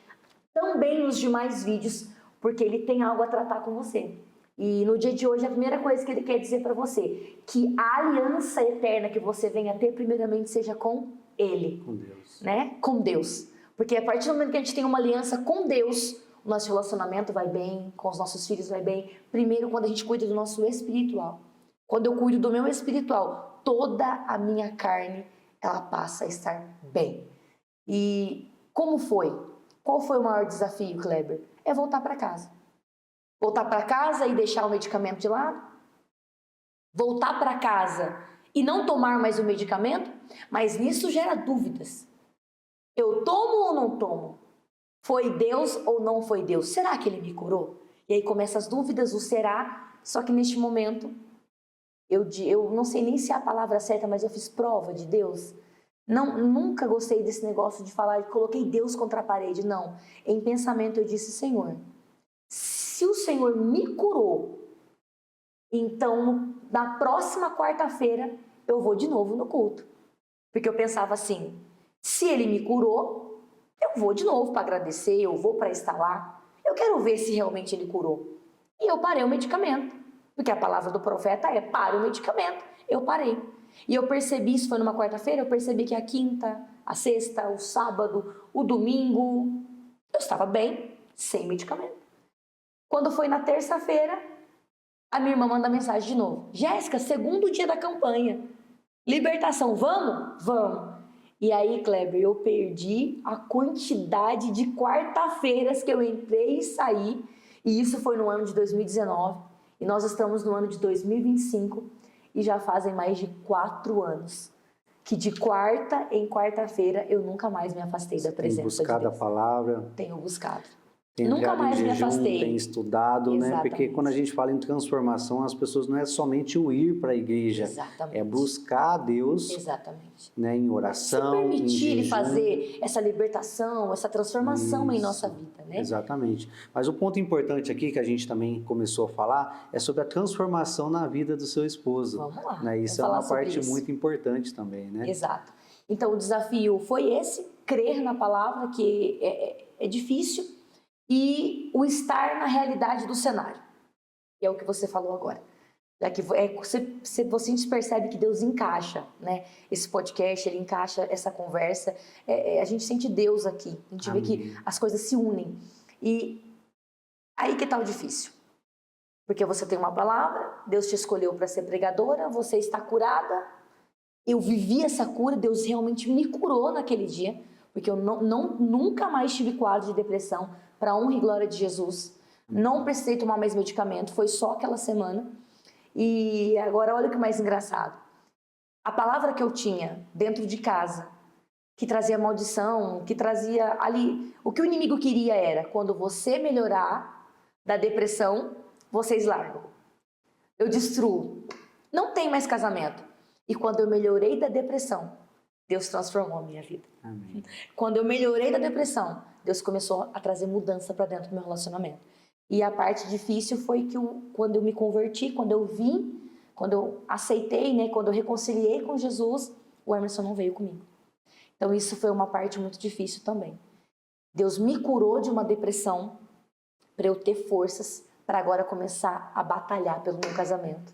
também nos demais vídeos, porque Ele tem algo a tratar com você. E no dia de hoje, a primeira coisa que Ele quer dizer para você, que a aliança eterna que você venha ter, primeiramente, seja com Ele. Com Deus. Né? Com Deus. Porque a partir do momento que a gente tem uma aliança com Deus, o nosso relacionamento vai bem, com os nossos filhos vai bem. Primeiro, quando a gente cuida do nosso espiritual. Quando eu cuido do meu espiritual, toda a minha carne, ela passa a estar bem. E como foi? Qual foi o maior desafio, Kleber? É voltar para casa. Voltar para casa e deixar o medicamento de lado? Voltar para casa e não tomar mais o medicamento? Mas nisso gera dúvidas. Eu tomo ou não tomo? Foi Deus ou não foi Deus? Será que Ele me curou? E aí começam as dúvidas, o será. Só que neste momento, eu não sei nem se é a palavra certa, mas eu fiz prova de Deus. Não, nunca gostei desse negócio de falar, coloquei Deus contra a parede. Não. Em pensamento eu disse, Senhor, se o Senhor me curou, então na próxima quarta-feira eu vou de novo no culto. Porque eu pensava assim, se Ele me curou, eu vou de novo para agradecer, eu vou para estar lá. Eu quero ver se realmente Ele curou. E eu parei o medicamento. Porque a palavra do profeta é, para o medicamento. Eu parei. E eu percebi, isso foi numa quarta-feira, eu percebi que a quinta, a sexta, o sábado, o domingo, eu estava bem, sem medicamento. Quando foi na terça-feira, a minha irmã manda mensagem de novo. Jéssica, segundo dia da campanha. Libertação, vamos? Vamos. E aí, Kleber, eu perdi a quantidade de quarta-feiras que eu entrei e saí. E isso foi no ano de 2019. E nós estamos no ano de 2025 e já fazem mais de 4 anos. Que de quarta em quarta-feira eu nunca mais me afastei da presença de Deus. Tem buscado a palavra. Tenho buscado. Tem Nunca mais me afastei. Tem estudado, né? Exatamente. Porque quando a gente fala em transformação, as pessoas não é somente o ir para a igreja, Exatamente. é buscar a Deus, Exatamente. né, em Se oração, permitir em Ele jejum. fazer essa libertação, essa transformação em Isso. nossa vida, né? Exatamente. Mas o ponto importante aqui que a gente também começou a falar é sobre a transformação na vida do seu esposo. Vamos lá. Né? Isso é Vamos uma falar sobre parte isso. muito importante também, né? Exato. Então o desafio foi esse, crer na palavra, que é difícil, e o estar na realidade do cenário, que é o que você falou agora. Já que você percebe que Deus encaixa, né? Esse podcast, Ele encaixa essa conversa, a gente sente Deus aqui, a gente vê que as coisas se unem. E aí que tá o difícil. Porque você tem uma palavra, Deus te escolheu para ser pregadora, você está curada. Eu vivi essa cura, Deus realmente me curou naquele dia, porque eu nunca mais tive quadro de depressão, para honra e glória de Jesus. Não precisei tomar mais medicamento, foi só aquela semana. E agora olha o que é mais engraçado. A palavra que eu tinha dentro de casa, que trazia maldição, que trazia ali... O que o inimigo queria era, quando você melhorar da depressão, vocês largam. Eu destruo. Não tem mais casamento. E quando eu melhorei da depressão, Deus transformou a minha vida. Amém. Quando eu melhorei da depressão, Deus começou a trazer mudança para dentro do meu relacionamento. E a parte difícil foi que quando eu me converti, quando eu vim, quando eu aceitei, né, quando eu reconciliei com Jesus, o Emerson não veio comigo. Então isso foi uma parte muito difícil também. Deus me curou de uma depressão para eu ter forças para agora começar a batalhar pelo meu casamento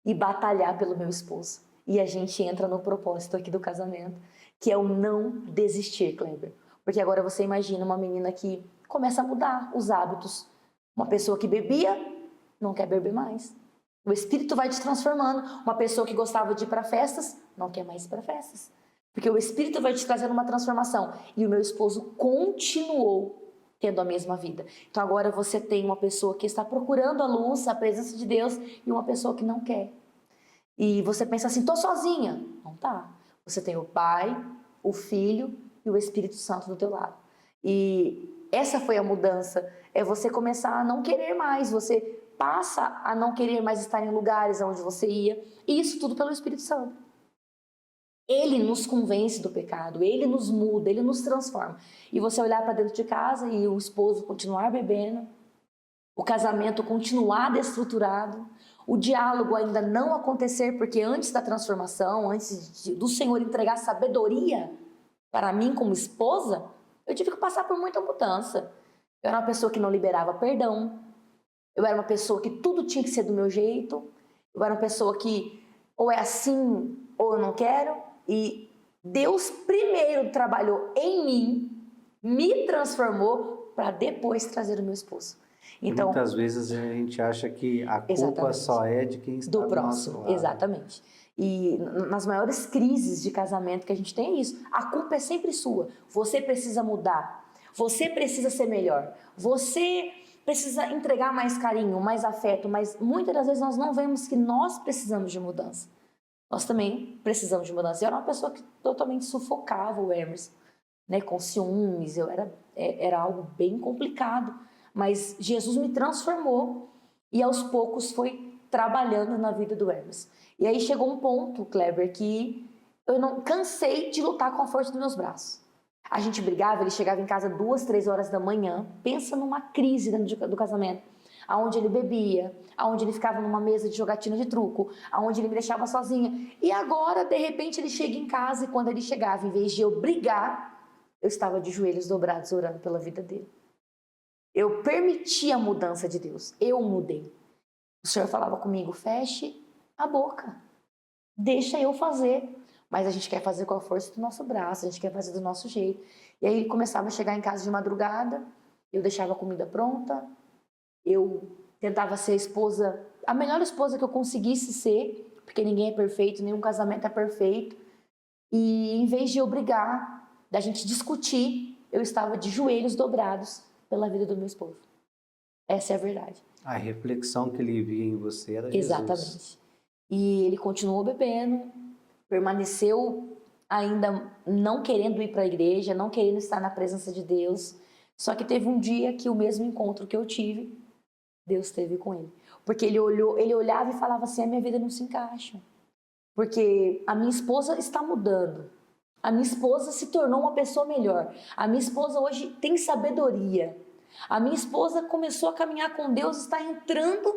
e batalhar pelo meu esposo. E a gente entra no propósito aqui do casamento, que é o não desistir, Kleber. Porque agora você imagina uma menina que começa a mudar os hábitos. Uma pessoa que bebia, não quer beber mais. O Espírito vai te transformando. Uma pessoa que gostava de ir para festas, não quer mais ir para festas. Porque o Espírito vai te trazendo uma transformação. E o meu esposo continuou tendo a mesma vida. Então agora você tem uma pessoa que está procurando a luz, a presença de Deus, e uma pessoa que não quer. E você pensa assim, tô sozinha. Não tá. Você tem o Pai, o Filho e o Espírito Santo do teu lado. E essa foi a mudança, é você começar a não querer mais, você passa a não querer mais estar em lugares onde você ia, e isso tudo pelo Espírito Santo. Ele nos convence do pecado, ele nos muda, ele nos transforma. E você olhar para dentro de casa e o esposo continuar bebendo, o casamento continuar destruturado, o diálogo ainda não acontecer, porque antes da transformação, do Senhor entregar sabedoria para mim como esposa, eu tive que passar por muita mudança. Eu era uma pessoa que não liberava perdão, eu era uma pessoa que tudo tinha que ser do meu jeito, eu era uma pessoa que ou é assim ou eu não quero. E Deus primeiro trabalhou em mim, me transformou para depois trazer o meu esposo. Então, muitas vezes a gente acha que a culpa exatamente, só é de quem está do do nosso próximo, lado. exatamente. E nas maiores crises de casamento que a gente tem é isso. A culpa é sempre sua. Você precisa mudar. Você precisa ser melhor. Você precisa entregar mais carinho, mais afeto. Mas muitas das vezes nós não vemos que nós precisamos de mudança. Nós também precisamos de mudança. Eu era uma pessoa que totalmente sufocava o Emerson, né, com ciúmes. Era algo bem complicado. Mas Jesus me transformou e aos poucos foi trabalhando na vida do Emerson. E aí chegou um ponto, Kleber, que eu não cansei de lutar com a força dos meus braços. A gente brigava, ele chegava em casa 2, 3 horas da manhã. Pensa numa crise dentro do casamento. Aonde ele bebia, aonde ele ficava numa mesa de jogatina de truco, aonde ele me deixava sozinha. E agora, de repente, ele chega em casa e quando ele chegava, em vez de eu brigar, eu estava de joelhos dobrados orando pela vida dele. Eu permiti a mudança de Deus, eu mudei. O Senhor falava comigo, feche a boca, deixa eu fazer. Mas a gente quer fazer com a força do nosso braço, a gente quer fazer do nosso jeito. E aí ele começava a chegar em casa de madrugada, eu deixava a comida pronta, eu tentava ser a esposa, a melhor esposa que eu conseguisse ser, porque ninguém é perfeito, nenhum casamento é perfeito. E em vez de eu brigar, da gente discutir, eu estava de joelhos dobrados pela vida do meu esposo. Essa é a verdade. A reflexão que ele via em você era Jesus. Exatamente. E ele continuou bebendo, permaneceu ainda não querendo ir para a igreja, não querendo estar na presença de Deus. Só que teve um dia que o mesmo encontro que eu tive, Deus esteve com ele. Porque ele olhava e falava assim, a minha vida não se encaixa. Porque a minha esposa está mudando. A minha esposa se tornou uma pessoa melhor. A minha esposa hoje tem sabedoria. A minha esposa começou a caminhar com Deus, está entrando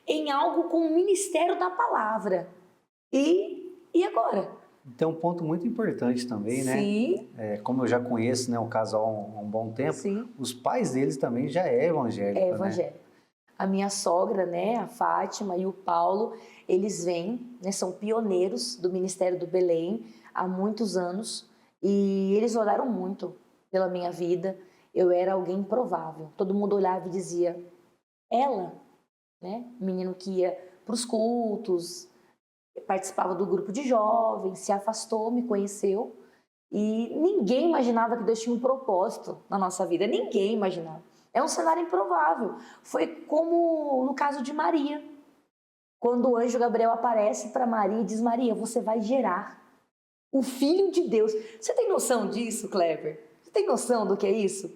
em algo com o ministério da palavra. E agora? Tem um ponto muito importante também, né? Sim. Como eu já conheço, né, o casal há um bom tempo, Sim. Os pais deles também já é evangélico. É evangélico. Né? A minha sogra, né, a Fátima e o Paulo, eles vêm, né, são pioneiros do Ministério do Belém há muitos anos e eles oraram muito pela minha vida. Eu era alguém improvável. Todo mundo olhava e dizia, ela, né, menino que ia para os cultos, participava do grupo de jovens, se afastou, me conheceu e ninguém imaginava que Deus tinha um propósito na nossa vida, ninguém imaginava. É um cenário improvável. Foi como no caso de Maria, quando o anjo Gabriel aparece para Maria e diz, Maria, você vai gerar o Filho de Deus. Você tem noção disso, Kleber? Você tem noção do que é isso?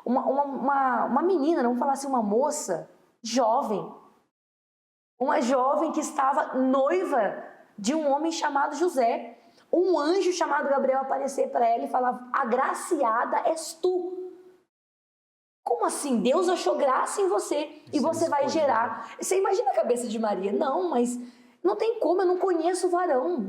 Uma menina, vamos falar assim, uma moça jovem, uma jovem que estava noiva de um homem chamado José. Um anjo chamado Gabriel aparecer para ela e falar, agraciada és tu. Como assim? Deus achou graça em você e você vai gerar. Você imagina a cabeça de Maria? Não, mas não tem como, eu não conheço varão.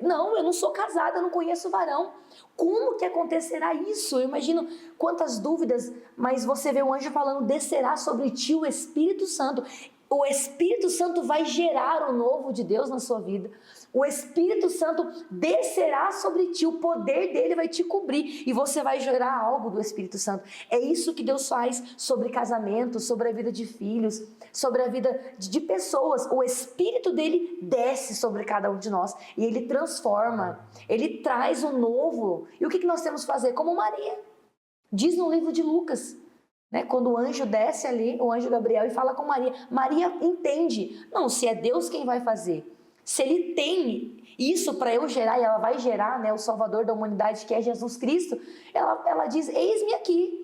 Eu não sou casada, eu não conheço varão. Como que acontecerá isso? Eu imagino quantas dúvidas, mas você vê o anjo falando, descerá sobre ti o Espírito Santo. O Espírito Santo vai gerar o novo de Deus na sua vida. O Espírito Santo descerá sobre ti, o poder dele vai te cobrir e você vai gerar algo do Espírito Santo. É isso que Deus faz sobre casamento, sobre a vida de filhos, sobre a vida de pessoas. O Espírito dele desce sobre cada um de nós e ele transforma, ele traz o novo. E o que nós temos que fazer? Como Maria, diz no livro de Lucas, né? Quando o anjo desce ali, o anjo Gabriel, e fala com Maria, Maria entende, não, se é Deus quem vai fazer, Se Ele tem isso para eu gerar, e ela vai gerar, né, o Salvador da humanidade, que é Jesus Cristo, ela diz, eis-me aqui.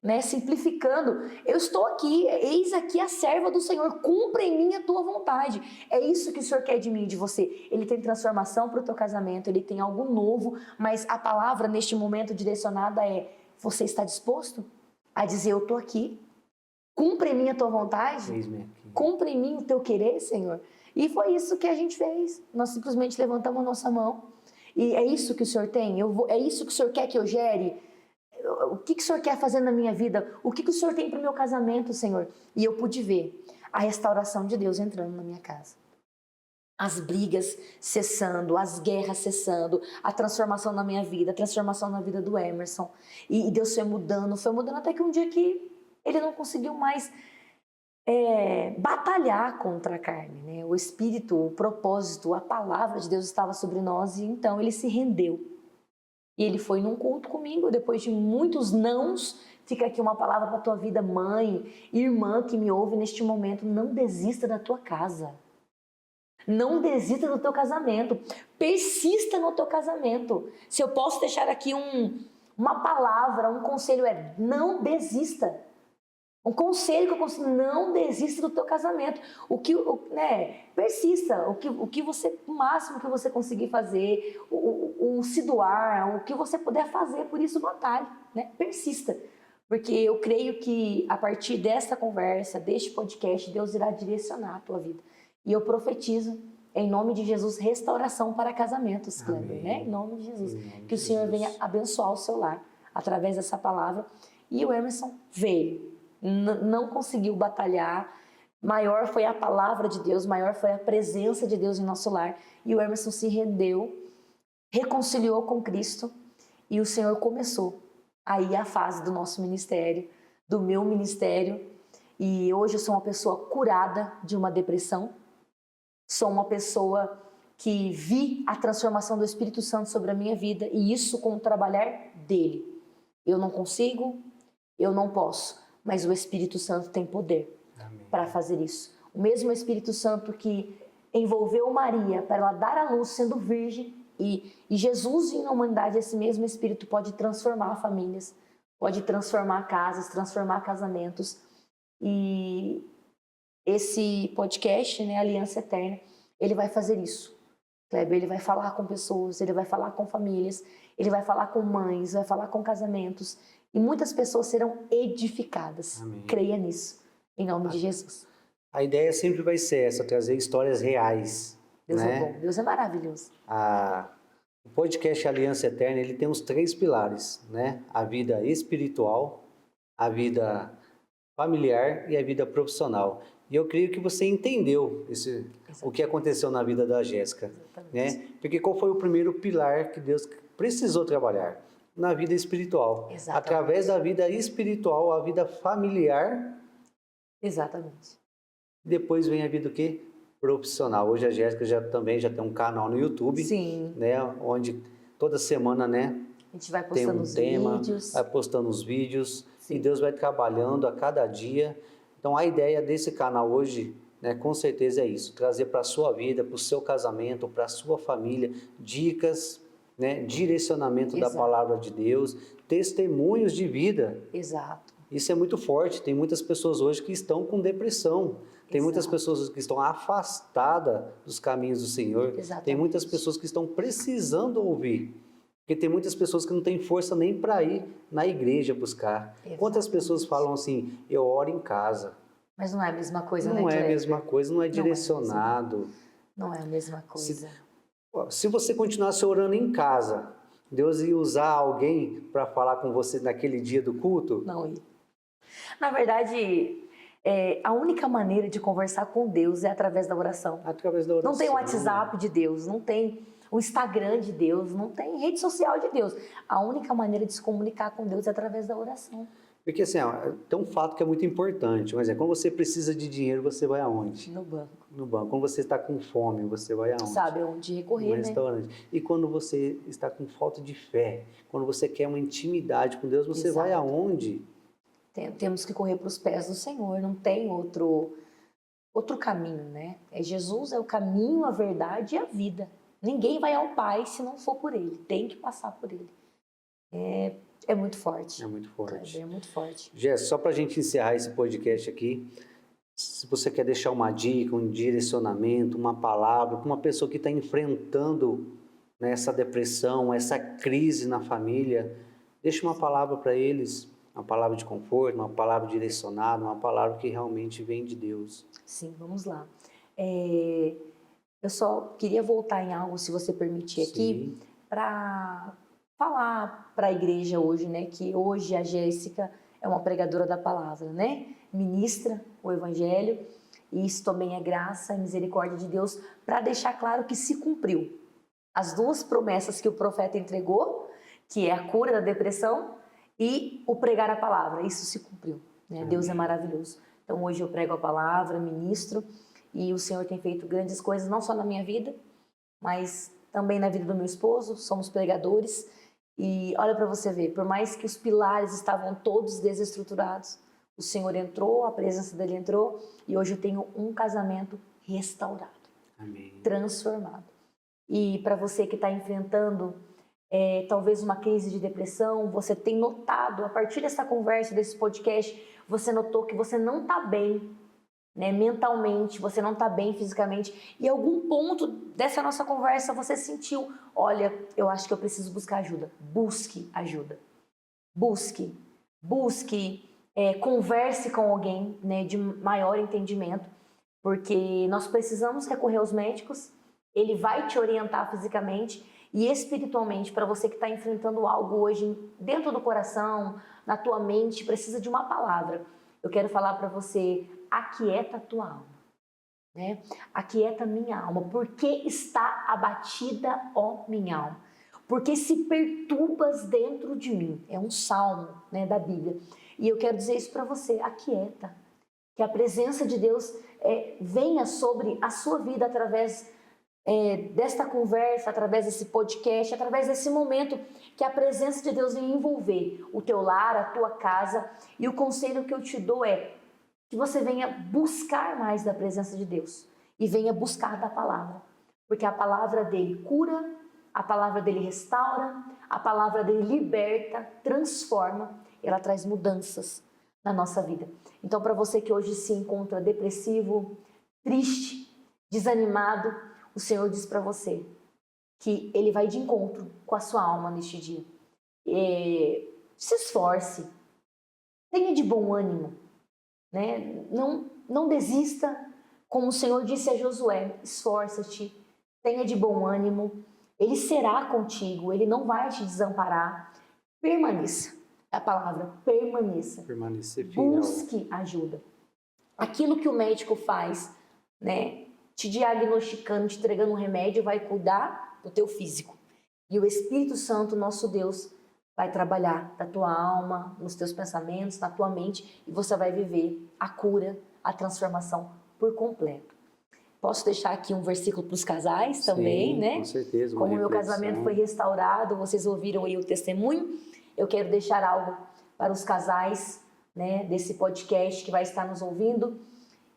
Né, simplificando, eu estou aqui, eis aqui a serva do Senhor, cumpra em mim a tua vontade. É isso que o Senhor quer de mim e de você. Ele tem transformação para o teu casamento, Ele tem algo novo, mas a palavra neste momento direcionada é, você está disposto a dizer, eu estou aqui, cumpra em mim a tua vontade, cumpra em mim o teu querer, Senhor. E foi isso que a gente fez, nós simplesmente levantamos a nossa mão, e é isso que o Senhor tem, é isso que o Senhor quer que eu gere. O que o Senhor quer fazer na minha vida? O que o Senhor tem para o meu casamento, Senhor? E eu pude ver a restauração de Deus entrando na minha casa. As brigas cessando, as guerras cessando, a transformação na minha vida, a transformação na vida do Emerson. E Deus foi mudando até que um dia que ele não conseguiu mais batalhar contra a carne, né? O Espírito, o propósito, a palavra de Deus estava sobre nós e então ele se rendeu. E ele foi num culto comigo, depois de muitos nãos, fica aqui uma palavra para a tua vida, mãe, irmã que me ouve neste momento, não desista da tua casa. Não desista do teu casamento. Persista no teu casamento. Se eu posso deixar aqui uma palavra, um conselho não desista. Um conselho que eu consigo, não desista do teu casamento. Persista. O máximo que você conseguir fazer, se doar, o que você puder fazer, por isso batalhe, né? Persista. Porque eu creio que a partir dessa conversa, deste podcast, Deus irá direcionar a tua vida. E eu profetizo, em nome de Jesus, restauração para casamentos, Kleber, né? Em nome de Jesus. Que o Senhor venha abençoar o seu lar através dessa palavra. E o Emerson veio. Não conseguiu batalhar, maior foi a palavra de Deus, maior foi a presença de Deus em nosso lar, e o Emerson se rendeu, reconciliou com Cristo, e o Senhor começou aí a fase do nosso ministério, do meu ministério, e hoje eu sou uma pessoa curada de uma depressão, sou uma pessoa que vi a transformação do Espírito Santo sobre a minha vida, e isso com o trabalhar dele. Eu não consigo, eu não posso, mas o Espírito Santo tem poder para fazer isso. O mesmo Espírito Santo que envolveu Maria para ela dar à luz sendo virgem, e Jesus vindo na humanidade, esse mesmo Espírito pode transformar famílias, pode transformar casas, transformar casamentos. E esse podcast, né, Aliança Eterna, ele vai fazer isso. Kleber, ele vai falar com pessoas, ele vai falar com famílias, ele vai falar com mães, vai falar com casamentos. E muitas pessoas serão edificadas. Amém. Creia nisso, em nome de Jesus. A ideia sempre vai ser essa, trazer histórias reais. Deus né? é bom, Deus é maravilhoso. O podcast Aliança Eterna, ele tem os 3 pilares, né? A vida espiritual, a vida familiar e a vida profissional. E eu creio que você entendeu o que aconteceu na vida da Jéssica. Né? Porque qual foi o primeiro pilar que Deus precisou trabalhar? Na vida espiritual. Exatamente. Através da vida espiritual, a vida familiar. Exatamente. Depois vem a vida o quê? Profissional. Hoje a Jéssica também já tem um canal no YouTube. Sim. Né? Onde toda semana, né? A gente vai postando os vídeos. Vai postando os vídeos. Sim. E Deus vai trabalhando a cada dia. Então a ideia desse canal hoje, né, com certeza é isso. Trazer para a sua vida, para o seu casamento, para a sua família, dicas, né, direcionamento da palavra de Deus, testemunhos de vida. Exato. Isso é muito forte. Tem muitas pessoas hoje que estão com depressão. Tem muitas pessoas que estão afastadas dos caminhos do Senhor. Exatamente. Tem muitas pessoas que estão precisando ouvir. Porque tem muitas pessoas que não têm força nem para ir na igreja buscar. Exatamente. Quantas pessoas falam assim, eu oro em casa. Mas não é a mesma coisa, né? Não é a mesma coisa, não é direcionado. Não é a mesma coisa. Se você continuasse orando em casa, Deus ia usar alguém para falar com você naquele dia do culto? Não ia. Na verdade, a única maneira de conversar com Deus é através da oração. Através da oração. Não tem o WhatsApp de Deus, não tem o Instagram de Deus, não tem rede social de Deus. A única maneira de se comunicar com Deus é através da oração. Porque assim, tem um fato que é muito importante, mas quando você precisa de dinheiro, você vai aonde? No banco. No banco. Quando você está com fome, você vai aonde? Sabe onde recorrer, no restaurante. E quando você está com falta de fé, quando você quer uma intimidade com Deus, você vai aonde? Temos que correr para os pés do Senhor, não tem outro outro caminho, né? Jesus é o caminho, a verdade e a vida. Ninguém vai ao Pai se não for por Ele. Tem que passar por Ele. É muito forte. É muito forte. É muito forte. Jéssica, só para a gente encerrar esse podcast aqui, se você quer deixar uma dica, um direcionamento, uma palavra para uma pessoa que está enfrentando, né, essa depressão, essa crise na família, deixa uma palavra para eles, uma palavra de conforto, uma palavra direcionada, uma palavra que realmente vem de Deus. Sim, vamos lá. Eu só queria voltar em algo, se você permitir aqui, para falar para a igreja hoje, né, que hoje a Jéssica é uma pregadora da palavra, né? Ministra o evangelho, e isso também é graça e misericórdia de Deus, para deixar claro que se cumpriu as duas promessas que o profeta entregou, que é a cura da depressão e o pregar a palavra. Isso se cumpriu, né? Deus é maravilhoso. Então hoje eu prego a palavra, ministro, e o Senhor tem feito grandes coisas, não só na minha vida, mas também na vida do meu esposo. Somos pregadores. E olha para você ver, por mais que os pilares estavam todos desestruturados, o Senhor entrou, a presença dele entrou, e hoje eu tenho um casamento restaurado. Amém. Transformado. E para você que está enfrentando talvez uma crise de depressão, você tem notado, a partir dessa conversa, desse podcast, você notou que você não está bem, né, mentalmente, você não está bem fisicamente, e em algum ponto dessa nossa conversa você sentiu, olha, eu acho que eu preciso buscar ajuda. Busque ajuda. Busque, converse com alguém, né, de maior entendimento, porque nós precisamos recorrer aos médicos. Ele vai te orientar fisicamente e espiritualmente. Para você que está enfrentando algo hoje dentro do coração, na tua mente, precisa de uma palavra. Eu quero falar para você, aquieta a tua alma, né? Aquieta minha alma. Por que está abatida, ó minha alma? Porque se perturbas dentro de mim. É um salmo, né, da Bíblia. E eu quero dizer isso para você, aquieta. Que a presença de Deus venha sobre a sua vida através desta conversa, através desse podcast, através desse momento, que a presença de Deus venha envolver o teu lar, a tua casa. E o conselho que eu te dou é que você venha buscar mais da presença de Deus e venha buscar da palavra, porque a palavra dele cura, a palavra dele restaura, a palavra dele liberta, transforma, ela traz mudanças na nossa vida. Então, para você que hoje se encontra depressivo, triste, desanimado, o Senhor diz para você que Ele vai de encontro com a sua alma neste dia. Se esforce, tenha de bom ânimo, né? Não desista, como o Senhor disse a Josué, esforça-te, tenha de bom ânimo, Ele será contigo, Ele não vai te desamparar. Permaneça, é a palavra, permaneça. Permanecer fiel. Busque ajuda. Aquilo que o médico faz, né, te diagnosticando, te entregando um remédio, vai cuidar do teu físico. E o Espírito Santo, nosso Deus, vai trabalhar da tua alma, nos teus pensamentos, na tua mente, e você vai viver a cura, a transformação por completo. Posso deixar aqui um versículo para os casais também, sim, né? Com certeza. Como o meu casamento foi restaurado, vocês ouviram aí o testemunho, eu quero deixar algo para os casais, né, desse podcast que vai estar nos ouvindo,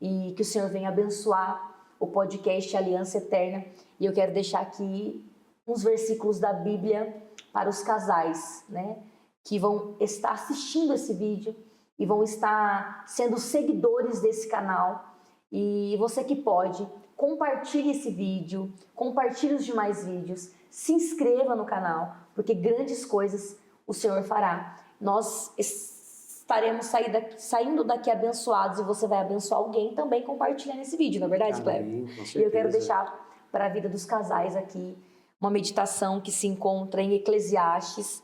e que o Senhor venha abençoar o podcast Aliança Eterna. E eu quero deixar aqui uns versículos da Bíblia para os casais, né, que vão estar assistindo esse vídeo e vão estar sendo seguidores desse canal. E você que pode, compartilhe esse vídeo, compartilhe os demais vídeos, se inscreva no canal, porque grandes coisas o Senhor fará. Nós estaremos saindo daqui abençoados, e você vai abençoar alguém também compartilhando esse vídeo, não é verdade, Cleber? E eu quero deixar para a vida dos casais aqui uma meditação que se encontra em Eclesiastes,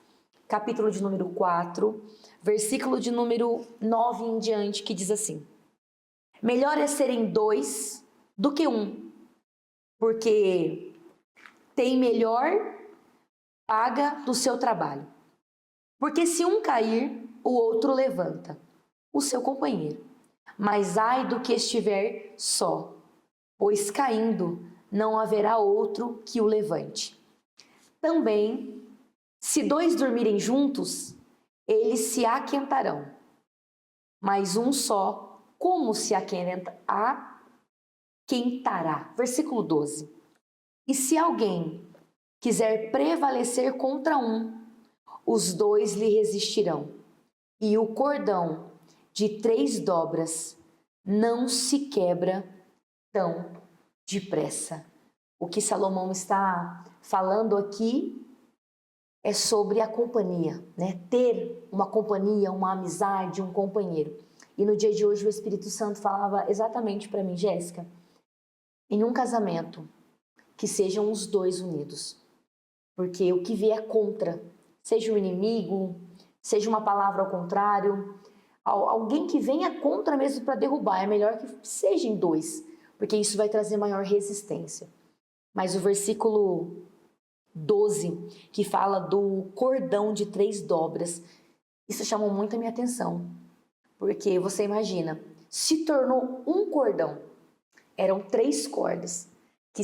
capítulo de número 4, versículo de número 9 em diante, que diz assim: melhor é serem dois do que um, porque tem melhor paga do seu trabalho. Porque se um cair, o outro levanta o seu companheiro. Mas ai do que estiver só, pois caindo não haverá outro que o levante. Também, se dois dormirem juntos, eles se aquentarão. Mas um só, como se esquentará. Versículo 12. E se alguém quiser prevalecer contra um, os dois lhe resistirão. E o cordão de 3 dobras não se quebra tão depressa. O que Salomão está falando aqui é sobre a companhia, né? Ter uma companhia, uma amizade, um companheiro. E no dia de hoje o Espírito Santo falava exatamente para mim, Jéssica, em um casamento, que sejam os dois unidos. Porque o que vier contra, seja o inimigo, seja uma palavra ao contrário, alguém que venha contra mesmo para derrubar, é melhor que sejam 2, porque isso vai trazer maior resistência. Mas o versículo 12, que fala do cordão de 3 dobras, isso chamou muito a minha atenção, porque você imagina, se tornou um cordão, eram 3 cordas, que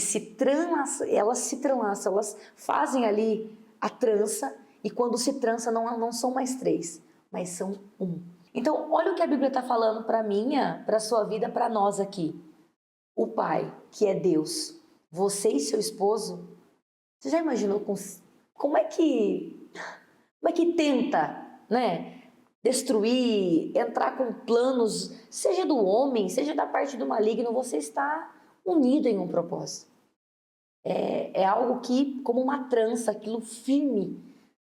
elas fazem ali a trança, e quando se trança não são mais 3, mas são 1. Então, olha o que a Bíblia está falando para a sua vida, para nós aqui. O Pai, que é Deus, você e seu esposo, você já imaginou como é que tenta, né, destruir, entrar com planos, seja do homem, seja da parte do maligno, você está unido em um propósito. É algo que, como uma trança, aquilo firme.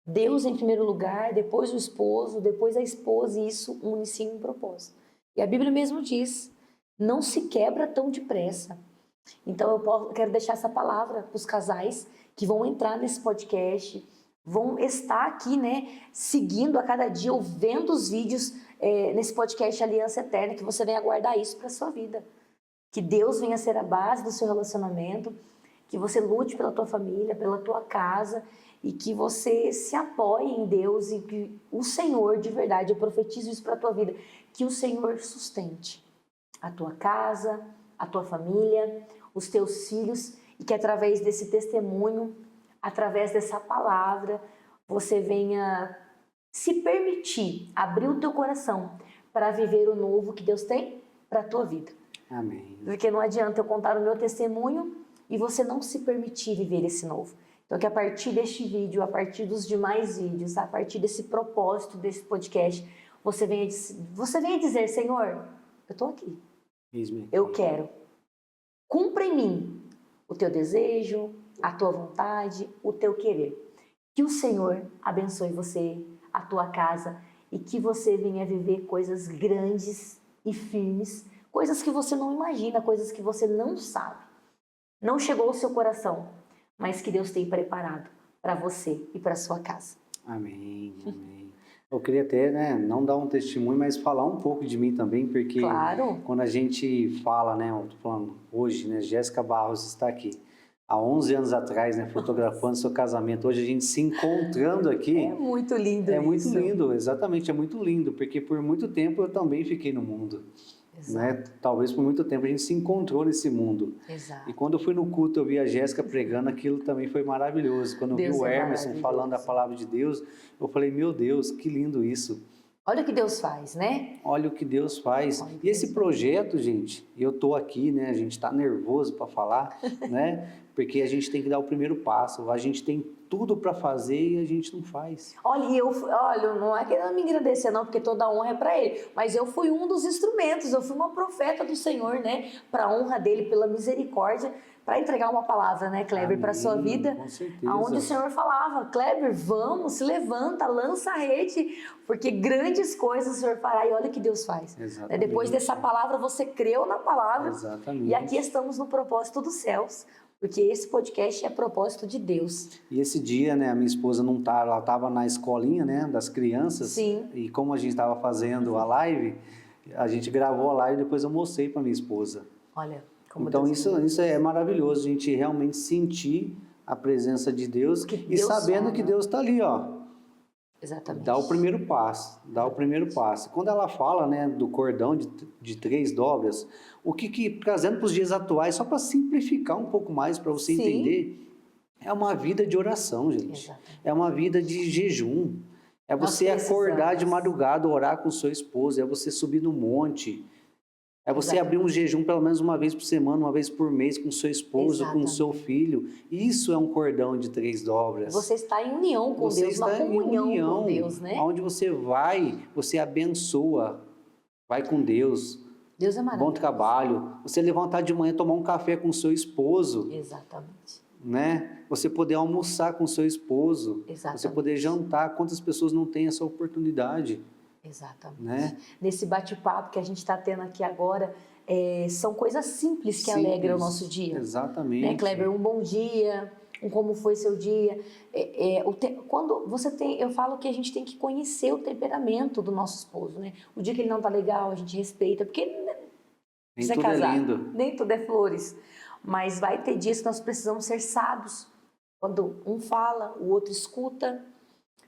Deus em primeiro lugar, depois o esposo, depois a esposa, e isso une-se em um propósito. E a Bíblia mesmo diz, não se quebra tão depressa. Então eu quero deixar essa palavra para os casais que vão entrar nesse podcast, vão estar aqui, né, seguindo a cada dia, ou vendo os vídeos nesse podcast Aliança Eterna, que você venha guardar isso para a sua vida. Que Deus venha ser a base do seu relacionamento, que você lute pela tua família, pela tua casa, e que você se apoie em Deus e que o Senhor, de verdade, eu profetizo isso para a tua vida, que o Senhor sustente a tua casa, a tua família, os teus filhos, e que através desse testemunho, através dessa palavra, você venha se permitir abrir o teu coração para viver o novo que Deus tem para a tua vida. Amém. Porque não adianta eu contar o meu testemunho e você não se permitir viver esse novo. Então, que a partir deste vídeo, a partir dos demais vídeos, a partir desse propósito, desse podcast, você venha dizer, Senhor, eu estou aqui. Eu quero. Cumpra em mim o teu desejo, a tua vontade, o teu querer. Que o Senhor abençoe você, a tua casa, e que você venha viver coisas grandes e firmes, coisas que você não imagina, coisas que você não sabe. Não chegou ao seu coração, mas que Deus tem preparado para você e para sua casa. Amém, amém. Eu queria até, né, não dar um testemunho, mas falar um pouco de mim também, porque claro, quando a gente fala, né, eu tô falando hoje, né, Jéssica Barros está aqui, há 11 anos atrás, né, fotografando seu casamento, hoje a gente se encontrando aqui. É muito lindo É isso. muito lindo, exatamente, é muito lindo, porque por muito tempo eu também fiquei no mundo. Né? Talvez por muito tempo a gente se encontrou nesse mundo. Exato. E quando eu fui no culto, eu vi a Jéssica pregando, aquilo também foi maravilhoso. Quando eu vi o Emerson falando a palavra de Deus, eu falei, meu Deus, que lindo isso. Olha o que Deus faz, né? Olha o que Deus faz. E esse projeto, gente, eu tô aqui, né? A gente tá nervoso para falar, né? Porque a gente tem que dar o primeiro passo. A gente tem tudo para fazer e a gente não faz. Olha, não é querendo me engrandecer não, porque toda a honra é para Ele, mas eu fui um dos instrumentos, eu fui uma profeta do Senhor, né, para a honra dEle, pela misericórdia, para entregar uma palavra, né, Kleber, para a sua vida, com certeza. aonde o Senhor falava, Kleber, vamos, se levanta, lança a rede, porque grandes coisas o Senhor fará, e olha o que Deus faz. Exatamente. Depois dessa palavra, você creu na palavra. Exatamente. E aqui estamos no propósito dos céus, porque esse podcast é propósito de Deus. E esse dia, né, a minha esposa não estava, ela estava na escolinha, né, das crianças. Sim. E como a gente estava fazendo a live, a gente gravou a live e depois eu mostrei para minha esposa. Olha, como então Deus isso é maravilhoso, a gente realmente sentir a presença de Deus e sabendo que Deus está ali, ó. Exatamente. Dá o primeiro passo, dá o primeiro passo. Quando ela fala, né, do cordão de 3 dobras, o que trazendo para os dias atuais, só para simplificar um pouco mais, para você entender, é uma vida de oração, gente. Exatamente. É uma vida de jejum. É você acordar de madrugada, orar com sua esposa, é você subir no monte, É você abrir um jejum pelo menos uma vez por semana, uma vez por mês com seu esposo, com o seu filho. Isso é um cordão de 3 dobras. Você está em união com Deus, uma comunhão com Deus, né? Onde você vai, você abençoa. Vai com Deus. Deus é maravilhoso. Bom trabalho. Você levantar de manhã, tomar um café com o seu esposo. Exatamente. Né? Você poder almoçar com o seu esposo. Exatamente. Você poder jantar. Quantas pessoas não têm essa oportunidade? Exatamente. Né? Nesse bate-papo que a gente está tendo aqui agora, são coisas simples que alegram o nosso dia. Exatamente. Né, Kleber? Um bom dia, um como foi seu dia. Quando você tem, eu falo que a gente tem que conhecer o temperamento do nosso esposo, né? O dia que ele não tá legal, a gente respeita, porque nem tudo é lindo. Nem tudo é flores. Mas vai ter dias que nós precisamos ser sábios. Quando um fala, o outro escuta.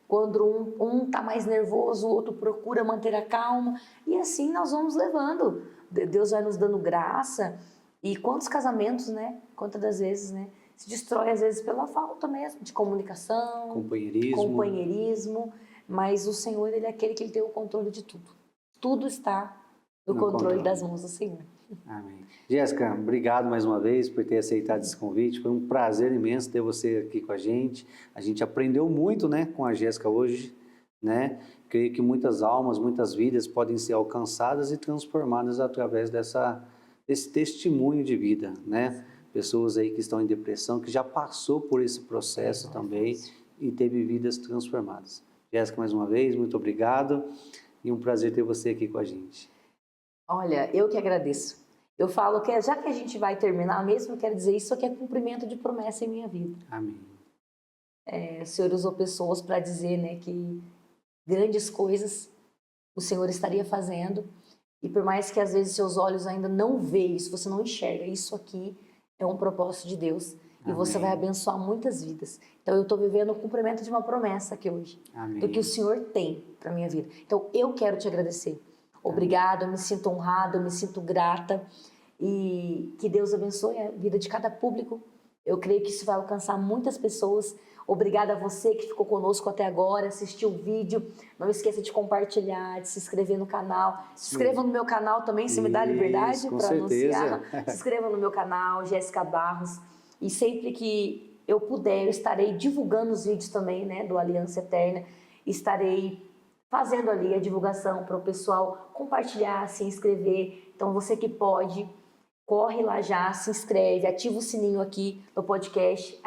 Quando um está mais nervoso, o outro procura manter a calma. E assim nós vamos levando. Deus vai nos dando graça. E quantos casamentos, né? Quantas das vezes, né? Se destrói às vezes pela falta mesmo de comunicação. Companheirismo. Mas o Senhor, Ele é aquele que Ele tem o controle de tudo. Tudo está no controle das mãos do Senhor. Amém. Jéssica, obrigado mais uma vez por ter aceitado esse convite. Foi um prazer imenso ter você aqui com a gente. A gente aprendeu muito, né, com a Jéssica hoje, né? Creio que muitas almas, muitas vidas podem ser alcançadas e transformadas através desse testemunho de vida, né? Pessoas aí que estão em depressão, que já passou por esse processo também e teve vidas transformadas. Jéssica, mais uma vez, muito obrigado e um prazer ter você aqui com a gente. Olha, eu que agradeço. Eu falo que já que a gente vai terminar mesmo, eu quero dizer isso aqui é cumprimento de promessa em minha vida. Amém. O Senhor usou pessoas para dizer, né, que grandes coisas o Senhor estaria fazendo. E por mais que às vezes seus olhos ainda não vejam isso, você não enxerga, isso aqui é um propósito de Deus. E você vai abençoar muitas vidas. Então eu estou vivendo o cumprimento de uma promessa aqui hoje. Amém. Do que o Senhor tem para minha vida. Então eu quero te agradecer. Obrigada, eu me sinto honrada, eu me sinto grata e que Deus abençoe a vida de cada público. Eu creio que isso vai alcançar muitas pessoas. Obrigada a você que ficou conosco até agora, assistiu o vídeo. Não esqueça de compartilhar, de se inscrever no canal. Se inscreva no meu canal também, se me dá liberdade para anunciar. Se inscreva no meu canal, Jéssica Barros. E sempre que eu puder, eu estarei divulgando os vídeos também, né, do Aliança Eterna. Estarei fazendo ali a divulgação para o pessoal compartilhar, se inscrever. Então, você que pode, corre lá já, se inscreve, ativa o sininho aqui no podcast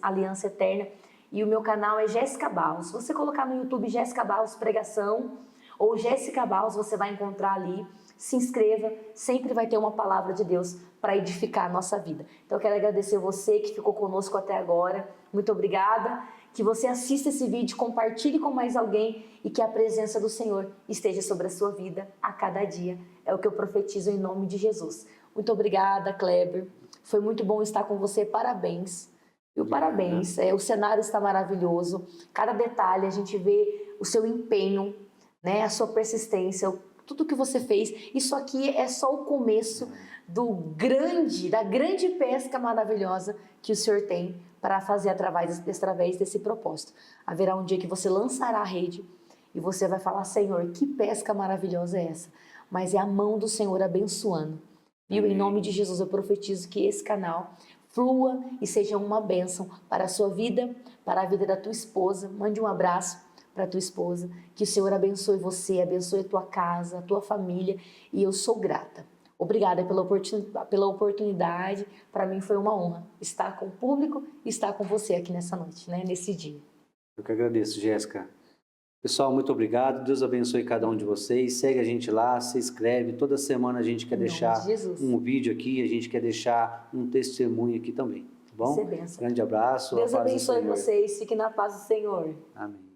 Aliança Eterna. E o meu canal é Jéssica Barros. Se você colocar no YouTube Jéssica Barros Pregação ou Jéssica Barros, você vai encontrar ali. Se inscreva, sempre vai ter uma palavra de Deus para edificar a nossa vida. Então, eu quero agradecer você que ficou conosco até agora. Muito obrigada. Que você assista esse vídeo, compartilhe com mais alguém e que a presença do Senhor esteja sobre a sua vida a cada dia. É o que eu profetizo em nome de Jesus. Muito obrigada, Kleber. Foi muito bom estar com você. Parabéns. Parabéns. O cenário está maravilhoso. Cada detalhe, a gente vê o seu empenho, né? A sua persistência, tudo que você fez. Isso aqui é só o começo da grande pesca maravilhosa que o Senhor tem para fazer através desse propósito. Haverá um dia que você lançará a rede e você vai falar: Senhor, que pesca maravilhosa é essa? Mas é a mão do Senhor abençoando. E em nome de Jesus eu profetizo que esse canal flua e seja uma bênção para a sua vida, para a vida da tua esposa. Mande um abraço para a tua esposa. Que o Senhor abençoe você, abençoe a tua casa, a tua família. E eu sou grata. Obrigada pela oportunidade. Para mim foi uma honra estar com o público e estar com você aqui nessa noite, né? Nesse dia. Eu que agradeço, Jéssica. Pessoal, muito obrigado. Deus abençoe cada um de vocês. Segue a gente lá, se inscreve. Toda semana a gente quer deixar um vídeo aqui, a gente quer deixar um testemunho aqui também. Tá bom? Isso é bênção. Grande abraço. Deus abençoe vocês. Fique na paz do Senhor. Amém.